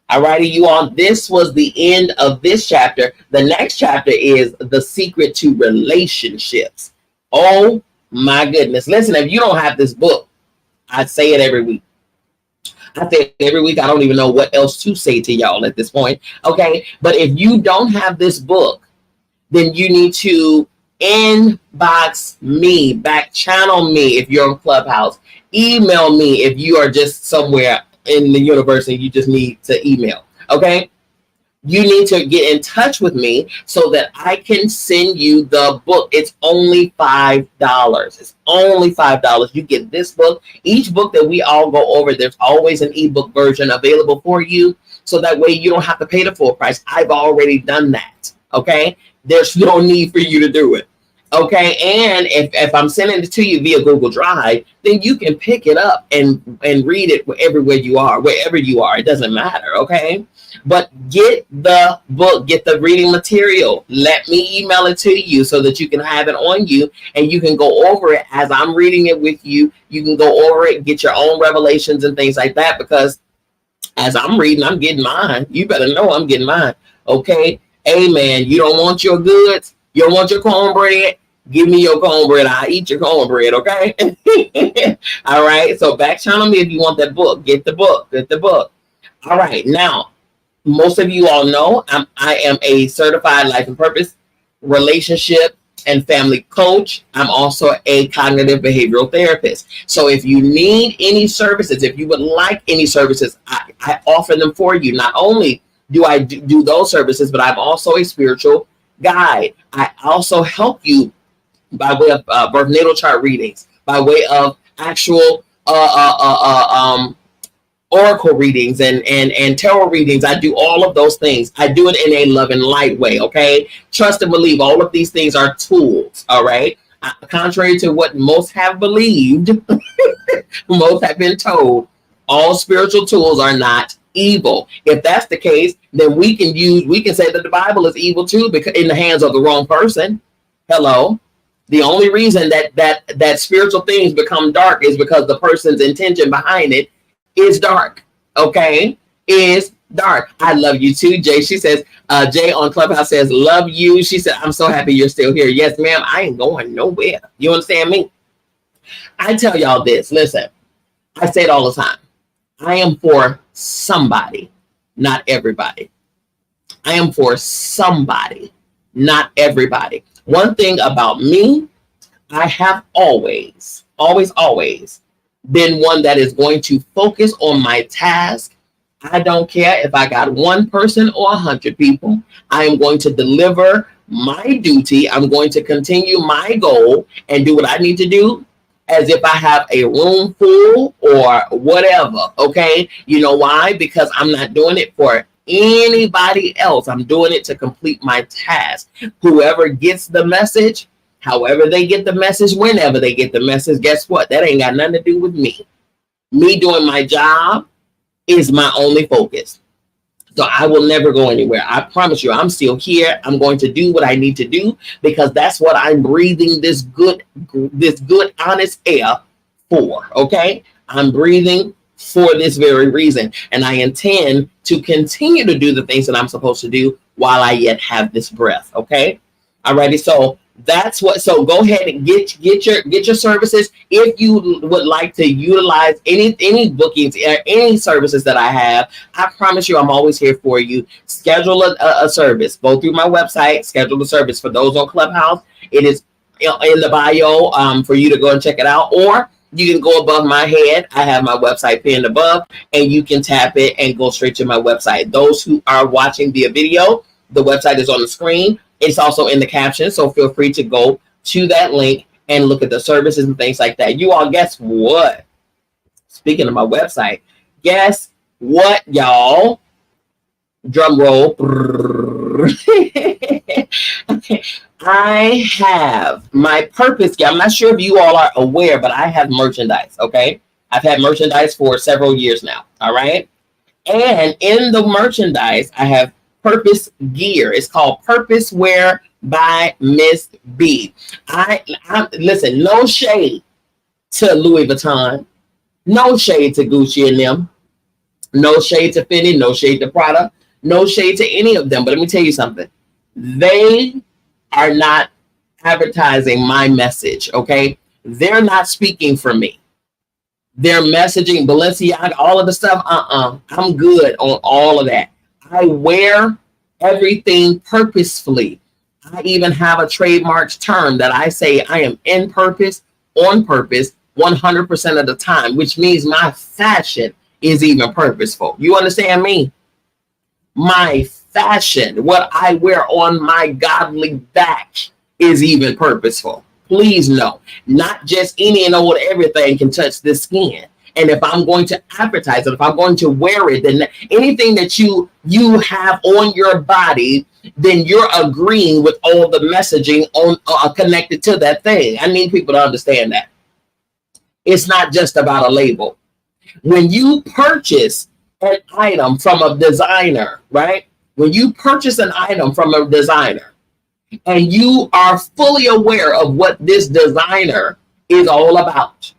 Speaker 1: All righty, you all. This was the end of this chapter. The next chapter is the secret to relationships. Oh my goodness. Listen, if you don't have this book, I say it every week. I say it every week. I don't even know what else to say to y'all at this point. Okay? But if you don't have this book, then you need to inbox me, back channel me if you're on Clubhouse, email me if you are just somewhere in the universe and you just need to email. Okay. You need to get in touch with me so that I can send you the book. It's only $5. It's only $5. You get this book. Each book that we all go over, there's always an ebook version available for you. So that way you don't have to pay the full price. I've already done that. Okay. There's no need for you to do it. Okay, and if I'm sending it to you via Google Drive, then you can pick it up and read it everywhere you are, wherever you are. It doesn't matter, okay? But get the book, get the reading material. Let me email it to you so that you can have it on you and you can go over it as I'm reading it with you. You can go over it, get your own revelations and things like that, because as I'm reading, I'm getting mine. You better know I'm getting mine, okay? Amen. You don't want your goods? You don't want your cornbread? Give me your cornbread. I'll eat your cornbread, okay? All right. So back channel me if you want that book. Get the book. Get the book. All right. Now, most of you all know I am a certified life and purpose relationship and family coach. I'm also a cognitive behavioral therapist. So if you need any services, if you would like any services, I offer them for you. Not only do I do those services, but I'm also a spiritual guide. I also help you by way of birth natal chart readings, by way of actual oracle readings and tarot readings. I do all of those things. I do it in a love and light way. Okay, trust and believe. All of these things are tools. All right. Contrary to what most have believed, most have been told, all spiritual tools are not evil. If that's the case, then we can say that the Bible is evil too, because in the hands of the wrong person. Hello. The only reason that spiritual things become dark is because the person's intention behind it is dark. Okay, is dark. I love you too, Jay. She says, Jay on Clubhouse says, love you. She said, I'm so happy you're still here. Yes, ma'am. I ain't going nowhere. You understand me? I tell y'all this. Listen, I say it all the time. I am for somebody, not everybody. I am for somebody, not everybody. One thing about me, I have always been one that is going to focus on my task. I don't care if I got one person or 100 people. I am going to deliver my duty. I'm going to continue my goal and do what I need to do as if I have a room full or whatever. Okay. You know why? Because I'm not doing it for anybody else. I'm doing it to complete my task. Whoever gets the message, however they get the message, whenever they get the message, guess what? That ain't got nothing to do with me. Me doing my job is my only focus. So I will never go anywhere. I promise you, I'm still here. I'm going to do what I need to do because that's what I'm breathing this good, honest air for. Okay? I'm breathing for this very reason. And I intend to continue to do the things that I'm supposed to do while I yet have this breath. Okay? Alrighty. So that's what. So go ahead and get your services. If you would like to utilize any bookings or any services that I have, I promise you, I'm always here for you. Schedule a service. Go through my website. Schedule a service. For those on Clubhouse, it is in the bio for you to go and check it out. Or you can go above my head. I have my website pinned above, and you can tap it and go straight to my website. Those who are watching via video, the website is on the screen. It's also in the caption, so feel free to go to that link and look at the services and things like that. You all, guess what? Speaking of my website, guess what, y'all? Drum roll. I have my purpose. I'm not sure if you all are aware, but I have merchandise, okay? I've had merchandise for several years now, all right? And in the merchandise, I have purpose gear. It's called Purpose Wear by Miss B. I listen, no shade to Louis Vuitton, no shade to Gucci and them, no shade to Fendi, no shade to Prada, no shade to any of them. But let me tell you something. They are not advertising my message, okay? They're not speaking for me. They're messaging Balenciaga, all of the stuff. I'm good on all of that. I wear everything purposefully. I even have a trademarked term that I say I am in purpose, on purpose, 100% of the time, which means my fashion is even purposeful. You understand me? My fashion, what I wear on my godly back, is even purposeful. Please know, not just any and old everything can touch the skin. And if I'm going to advertise it, if I'm going to wear it, then anything that you have on your body, then you're agreeing with all the messaging on connected to that thing. I need people to understand that. It's not just about a label. When you purchase an item from a designer, right? When you purchase an item from a designer and you are fully aware of what this designer is all about,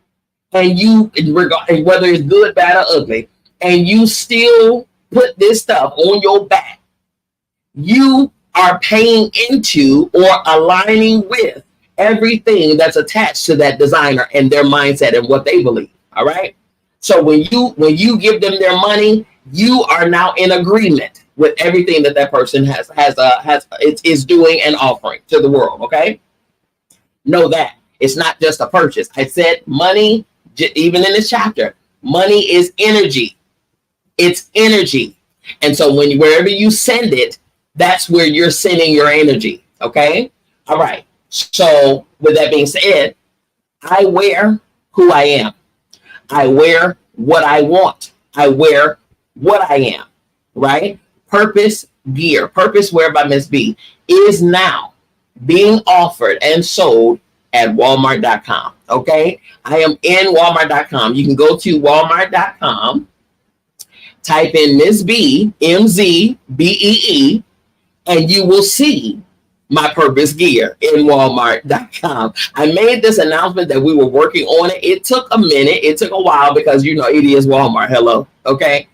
Speaker 1: and you, whether it's good, bad, or ugly, and you still put this stuff on your back, you are paying into or aligning with everything that's attached to that designer and their mindset and what they believe. All right. So when you give them their money, you are now in agreement with everything that person is doing and offering to the world. Okay. Know that it's not just a purchase. I said money, even in this chapter, money is energy. It's energy. And so wherever you send it, that's where you're sending your energy. Okay. All right. So with that being said, I wear who I am. I wear what I want. I wear what I am. Right. Purpose gear, purpose wear by Miss B is now being offered and sold at Walmart.com. Okay. I am in Walmart.com. You can go to Walmart.com, type in Miss B, MZBEE, and you will see my purpose gear in Walmart.com. I made this announcement that we were working on it. It took a minute. It took a while because, you know, it is Walmart. Hello. Okay.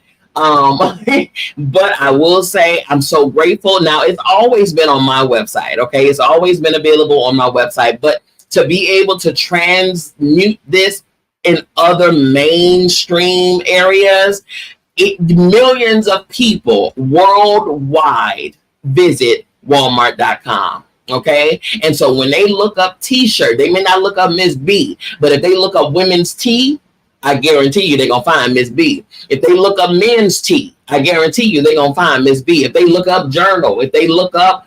Speaker 1: But I will say I'm so grateful. Now, it's always been on my website. Okay. It's always been available on my website, but to be able to transmute this in other mainstream areas, millions of people worldwide visit Walmart.com. Okay. And so when they look up t-shirt, they may not look up Miss B, but if they look up women's tee, I guarantee you they're going to find Miss B. If they look up men's tee, I guarantee you they're going to find Miss B. If they look up journal, if they look up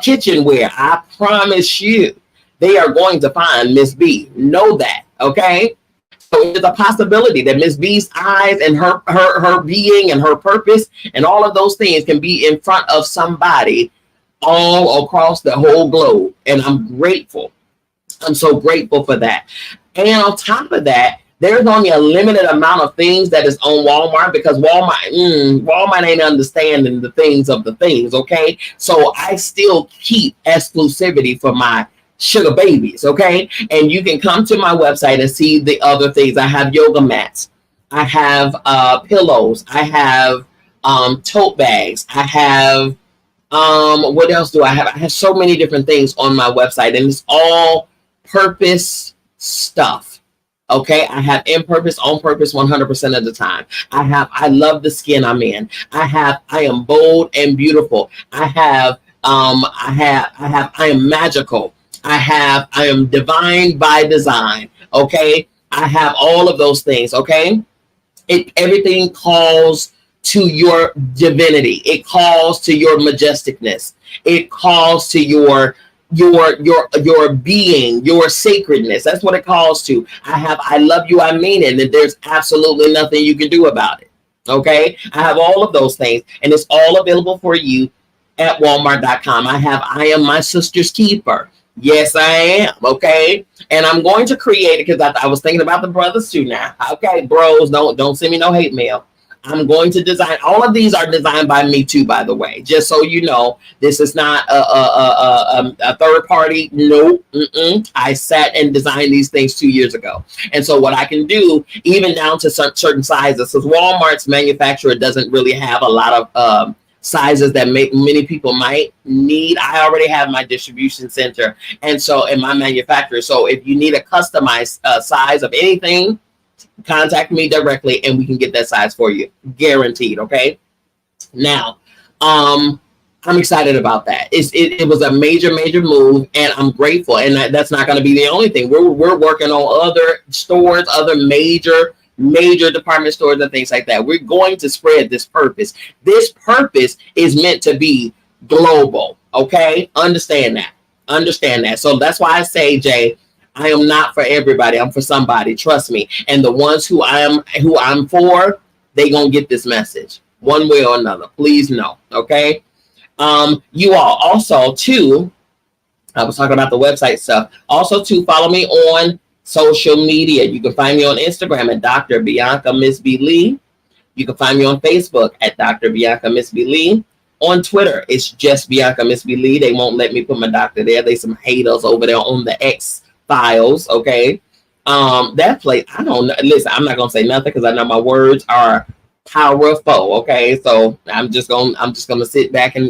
Speaker 1: kitchenware, I promise you they are going to find Miss B. Know that. Okay. So there's a possibility that Miss B's eyes and her being and her purpose and all of those things can be in front of somebody all across the whole globe. And I'm grateful. I'm so grateful for that. And on top of that, there's only a limited amount of things that is on Walmart because Walmart ain't understanding the things of the things. Okay. So I still keep exclusivity for my sugar babies. Okay. And you can come to my website and see the other things. I have yoga mats. I have pillows. I have tote bags. I have what else do I have? I have so many different things on my website, and it's all purpose stuff. Okay, I have in purpose, on purpose, 100% of the time. I love the skin I'm in. I am bold and beautiful. I am magical. I am divine by design. Okay, I have all of those things. Okay, everything calls to your divinity. It calls to your majesticness. It calls to your being, your sacredness. That's what it calls to. I love you, I mean it, and there's absolutely nothing you can do about it. Okay. I have all of those things, and it's all available for you at Walmart.com. I am my sister's keeper. Yes, I am. Okay. And I'm going to create it because I was thinking about the brothers too now. Okay, bros, don't send me no hate mail. I'm going to design. All of these are designed by me too, by the way, just so you know. This is not a third party. Nope. I sat and designed these things 2 years ago. And so what I can do, even down to certain sizes, because Walmart's manufacturer doesn't really have a lot of sizes that many people might need. I already have my distribution center and my manufacturer. So if you need a customized size of anything, contact me directly and we can get that size for you, guaranteed. Okay. Now, I'm excited about that. It was a major move, and I'm grateful. And that's not going to be the only thing. We're working on other stores, other major department stores and things like that. We're going to spread this purpose. This purpose is meant to be global. Okay. Understand that. So that's why I say, Jay, I am not for everybody. I'm for somebody. Trust me. And the ones who I'm for, they gonna get this message one way or another. Please know. Okay. You all also too. I was talking about the website stuff. Also too, follow me on social media. You can find me on Instagram at Dr. Bianca Miss B Lee. You can find me on Facebook at Dr. Bianca Miss B Lee. On Twitter, it's just Bianca Miss B Lee. They won't let me put my doctor there. They some haters over there on the X files. Okay. That place, I don't know. Listen, I'm not gonna say nothing because I know my words are powerful. Okay. So I'm just gonna sit back and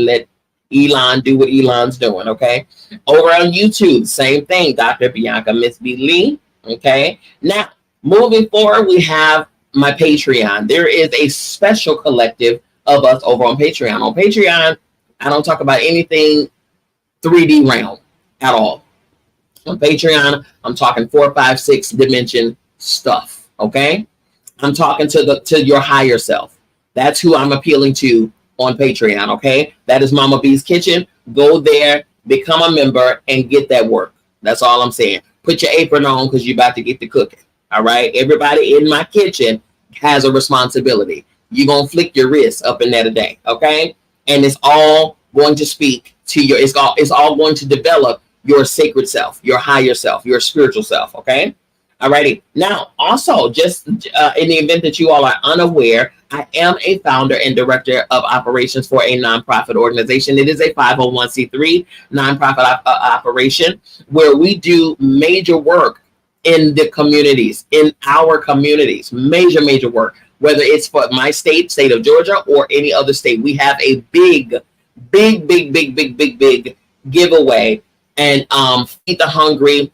Speaker 1: let Elon do what Elon's doing. Okay. Over on YouTube, same thing, Dr. Bianca Miss B Lee. Okay. Now, moving forward, we have my Patreon. There is a special collective of us over on Patreon. On Patreon, I don't talk about anything 3D realm at all. On Patreon, I'm talking 4, 5, 6 dimension stuff. Okay. I'm talking to your higher self. That's who I'm appealing to on Patreon. Okay. That is Mama B's Kitchen. Go there, become a member, and get that work. That's all I'm saying. Put your apron on because you're about to get the cooking. All right. Everybody in my kitchen has a responsibility. You're going to flick your wrist up in there today. Okay. And it's all going to speak to your, it's all going to develop your sacred self, your higher self, your spiritual self. Okay. Alrighty. Now, also, just in the event that you all are unaware, I am a founder and director of operations for a nonprofit organization. It is a 501c3 nonprofit operation where we do major work in the communities, in our communities, major work, whether it's for my state of Georgia, or any other state. We have a big giveaway and Feed the Hungry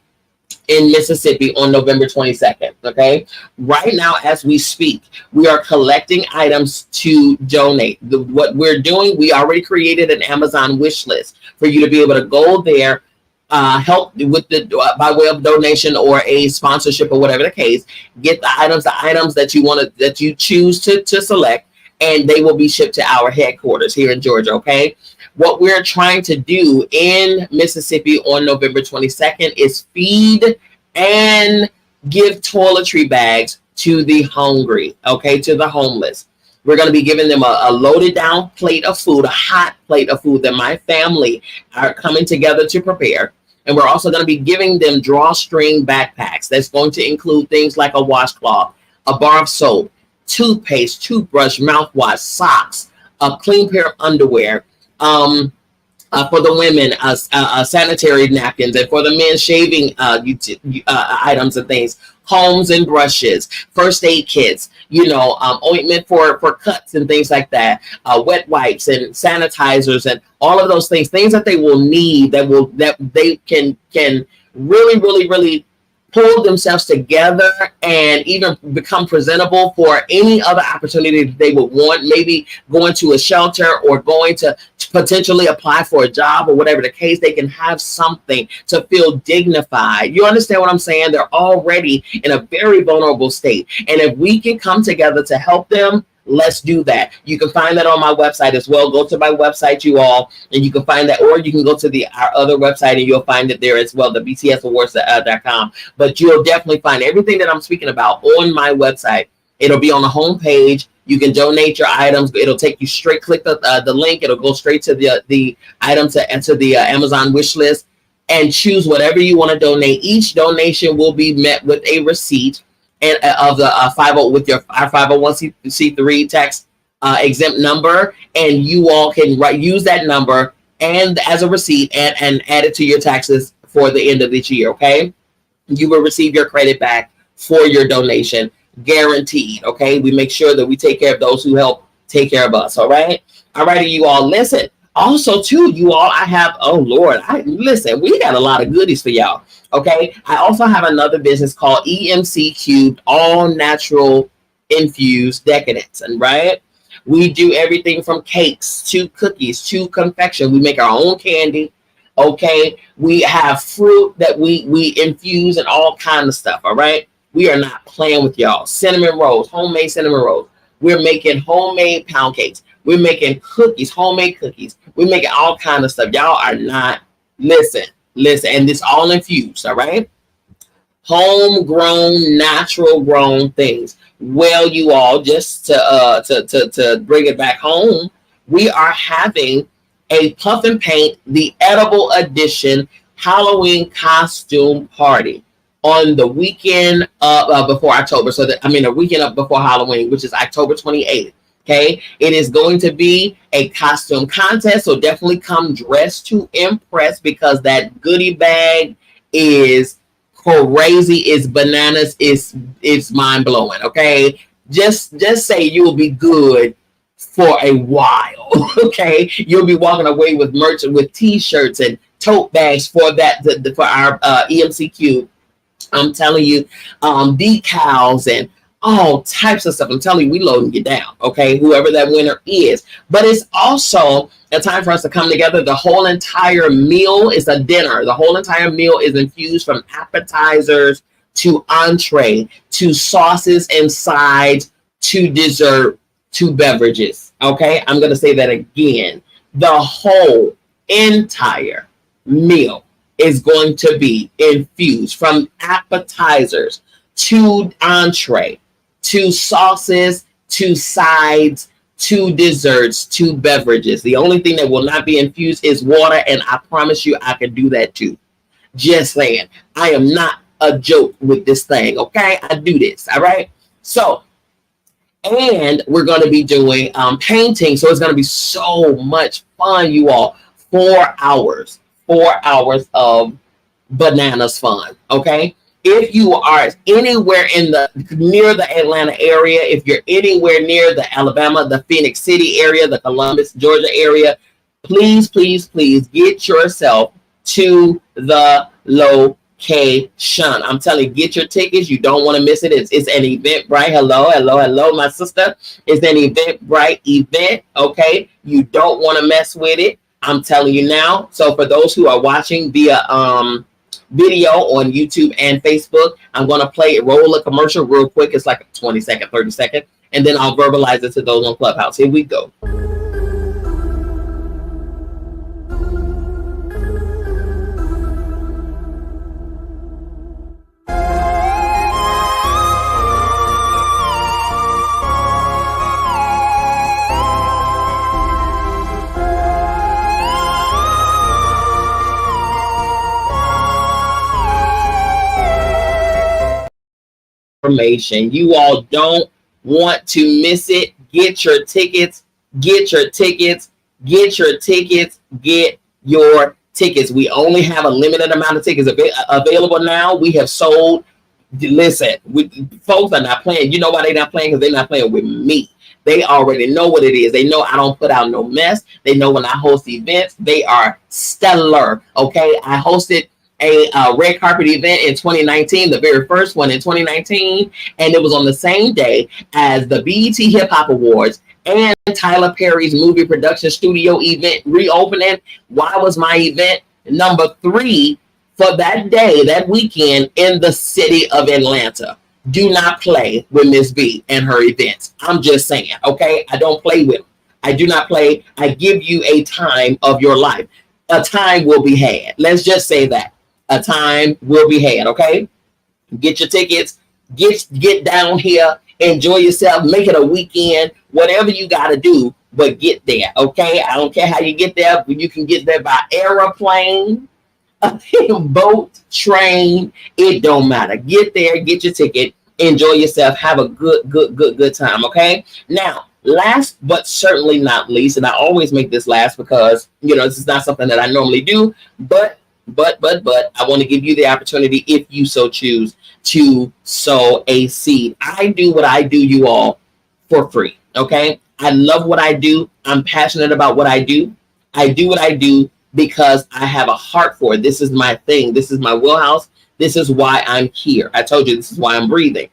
Speaker 1: in Mississippi on November 22nd. Okay. Right now, as we speak, we are collecting items to donate. What we're doing, we already created an Amazon wish list for you to be able to go there, help with the by way of donation or a sponsorship or whatever the case. Get the items that you want to, that you choose to select, and they will be shipped to our headquarters here in Georgia. Okay. What we're trying to do in Mississippi on November 22nd is feed and give toiletry bags to the hungry, okay, to the homeless. We're going to be giving them a loaded down plate of food, a hot plate of food that my family are coming together to prepare. And we're also going to be giving them drawstring backpacks. That's going to include things like a washcloth, a bar of soap, toothpaste, toothbrush, mouthwash, socks, a clean pair of underwear, for the women, sanitary napkins, and for the men, shaving items and things, combs and brushes, first aid kits, ointment for cuts and things like that, wet wipes and sanitizers and all of those things that they will need, that they can really pull themselves together and even become presentable for any other opportunity that they would want, maybe going to a shelter or going to potentially apply for a job or whatever the case. They can have something to feel dignified. You understand what I'm saying? They're already in a very vulnerable state. And if we can come together to help them, let's do that. You can find that on my website as well. Go to my website, you all, and you can find that, or you can go to our other website and you'll find it there as well, the btsawards.com. But you'll definitely find everything that I'm speaking about on my website. It'll be on the home page. You can donate your items. It'll take you straight, click the link. It'll go straight to the item to enter the Amazon wish list and choose whatever you want to donate. Each donation will be met with a receipt and of the with our 501c3 tax exempt number, and you all can use that number and as a receipt and add it to your taxes for the end of this year. Okay, you will receive your credit back for your donation, guaranteed. Okay, we make sure that we take care of those who help take care of us. All right, you all. Listen. Also, too, you all, I have, oh Lord, listen, we got a lot of goodies for y'all. Okay. I also have another business called EMC Cubed, all natural infused decadence. And right, we do everything from cakes to cookies to confection. We make our own candy. Okay. We have fruit that we infuse and all kinds of stuff. All right. We are not playing with y'all. Cinnamon rolls, homemade cinnamon rolls. We're making homemade pound cakes. We're making cookies, homemade cookies. We're making all kinds of stuff. Y'all are not, listen, and it's all infused, all right? Homegrown, natural grown things. Well, you all, just to bring it back home, we are having a Puff and Paint, the edible edition Halloween costume party on the weekend before October. So a weekend up before Halloween, which is October 28th. Okay, it is going to be a costume contest, so definitely come dressed to impress, because that goodie bag is crazy, is bananas, is mind blowing. Okay, just say you'll be good for a while. Okay, you'll be walking away with merch, with t-shirts and tote bags for that for our EMC Cube. I'm telling you, decals and all types of stuff. I'm telling you, we loading you down, okay? Whoever that winner is. But it's also a time for us to come together. The whole entire meal is a dinner. The whole entire meal is infused from appetizers to entree to sauces and sides to dessert to beverages, okay? I'm going to say that again. The whole entire meal is going to be infused from appetizers to entree to sauces to sides to desserts to beverages. The only thing that will not be infused is water, and I promise you I can do that too. Just saying, I am not a joke with this thing, okay? I do this, all right? So, and we're going to be doing painting, so it's going to be so much fun, you all. 4 hours of bananas fun, okay? If you are anywhere near the Atlanta area, if you're anywhere near the Alabama, the Phoenix City area, the Columbus, Georgia area, please, please, please get yourself to the location. I'm telling you, get your tickets. You don't want to miss it. It's an Eventbrite. Hello, my sister. It's an Eventbrite event, okay? You don't want to mess with it. I'm telling you now. So for those who are watching via video on YouTube and Facebook, I'm going to roll a commercial real quick. It's like a 20-second, 30-second, and then I'll verbalize it to those on Clubhouse. Here we go. Information. You all don't want to miss it. Get your tickets. Get your tickets. Get your tickets. Get your tickets. We only have a limited amount of tickets available now. We have sold. Listen, folks are not playing. You know why they're not playing? Because they're not playing with me. They already know what it is. They know I don't put out no mess. They know when I host events, they are stellar. Okay, I hosted a red carpet event in 2019, the very first one in 2019, and it was on the same day as the BET Hip Hop Awards and Tyler Perry's movie production studio event reopening. Why was my event number 3 for that day, that weekend in the city of Atlanta? Do not play with Miss B and her events. I'm just saying, okay? I don't play with them. I do not play. I give you a time of your life. A time will be had. Let's just say that. A time will be had, okay? Get your tickets, get down here, enjoy yourself, make it a weekend, whatever you got to do, but get there, okay? I don't care how you get there, but you can get there by airplane, boat, train, it don't matter. Get there, get your ticket, enjoy yourself, have a good time, okay? Now, last but certainly not least, and I always make this last because, this is not something that I normally do, but I want to give you the opportunity, if you so choose, to sow a seed. I do what I do, you all, for free, okay? I love what I do. I'm passionate about what I do. I do what I do because I have a heart for it. This is my thing. This is my wheelhouse. This is why I'm here. I told you this is why I'm breathing.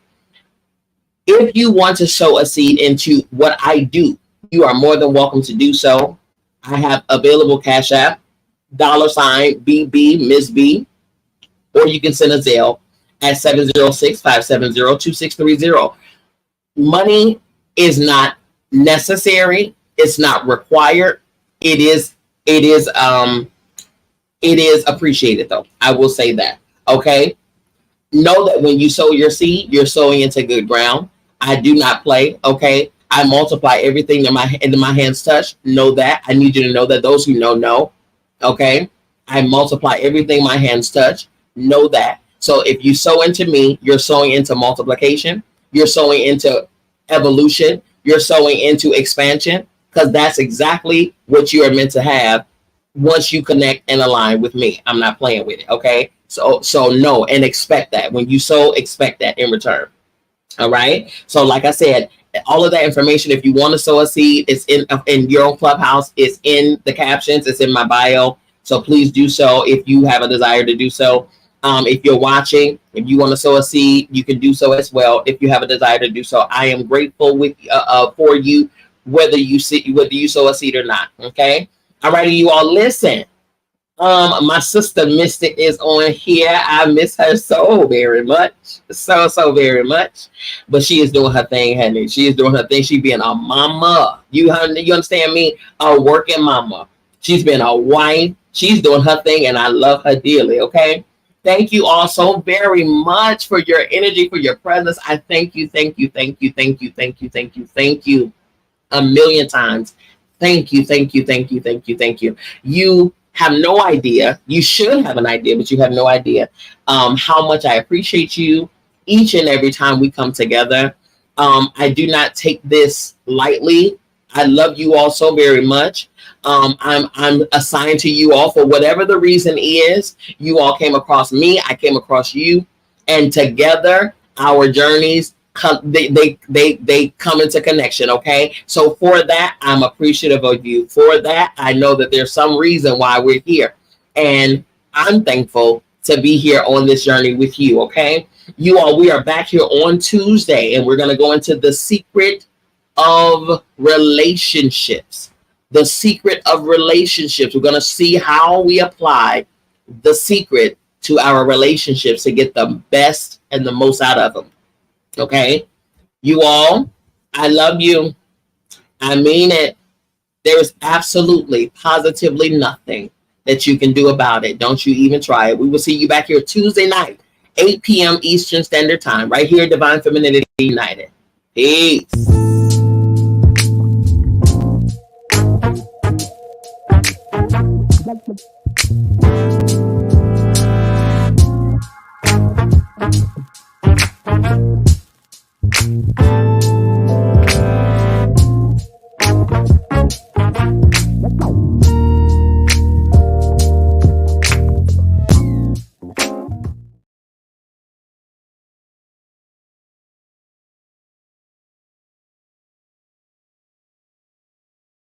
Speaker 1: If you want to sow a seed into what I do, you are more than welcome to do so. I have available Cash App, $BB Miss B, or you can send a Zelle at 706-570-2630. Money is not necessary. It's not required. It is appreciated, though. I will say that. Okay. Know that when you sow your seed, you're sowing into good ground. I do not play. Okay. I multiply everything that my hands touch. Know that. I need you to know that. Those who know. Okay. I multiply everything my hands touch. Know that. So if you sow into me, you're sowing into multiplication. You're sowing into evolution. You're sowing into expansion, because that's exactly what you are meant to have once you connect and align with me. I'm not playing with it. Okay. So know and expect that. When you sow, expect that in return. All right. So like I said, all of that information, if you want to sow a seed, it's in your own Clubhouse. It's in the captions. It's in my bio. So please do so if you have a desire to do so. If you're watching, if you want to sow a seed, you can do so as well. If you have a desire to do so, I am grateful for you, whether you sow a seed or not. Okay. All righty, you all listen. My sister Mystic is on here. I miss her so very much. So very much. But she is doing her thing, honey. She is doing her thing. She being a mama. You understand me? A working mama. She's been a wife. She's doing her thing, and I love her dearly. Okay. Thank you all so very much for your energy, for your presence. I thank you, thank you, thank you, thank you, thank you, thank you, thank you a million times. Thank you, thank you, thank you, thank you, thank you. You have no idea. You should have an idea, but you have no idea how much I appreciate you each and every time we come together. I do not take this lightly. I love you all so very much. I'm assigned to you all for whatever the reason is. You all came across me. I came across you, and together our journeys they come into connection. Okay, so for that I'm appreciative of you. For that I know that there's some reason why we're here, and I'm thankful to be here on this journey with you. Okay, you all, we are back here on Tuesday, and we're going to go into the secret of relationships. The secret of relationships. We're going to see how we apply the secret to our relationships to get the best and the most out of them. Okay, you all, I love you. I mean it. There is absolutely, positively nothing that you can do about it. Don't you even try it. We will see you back here Tuesday night, 8 p.m. Eastern Standard Time, right here at Divine Femininity United. Peace.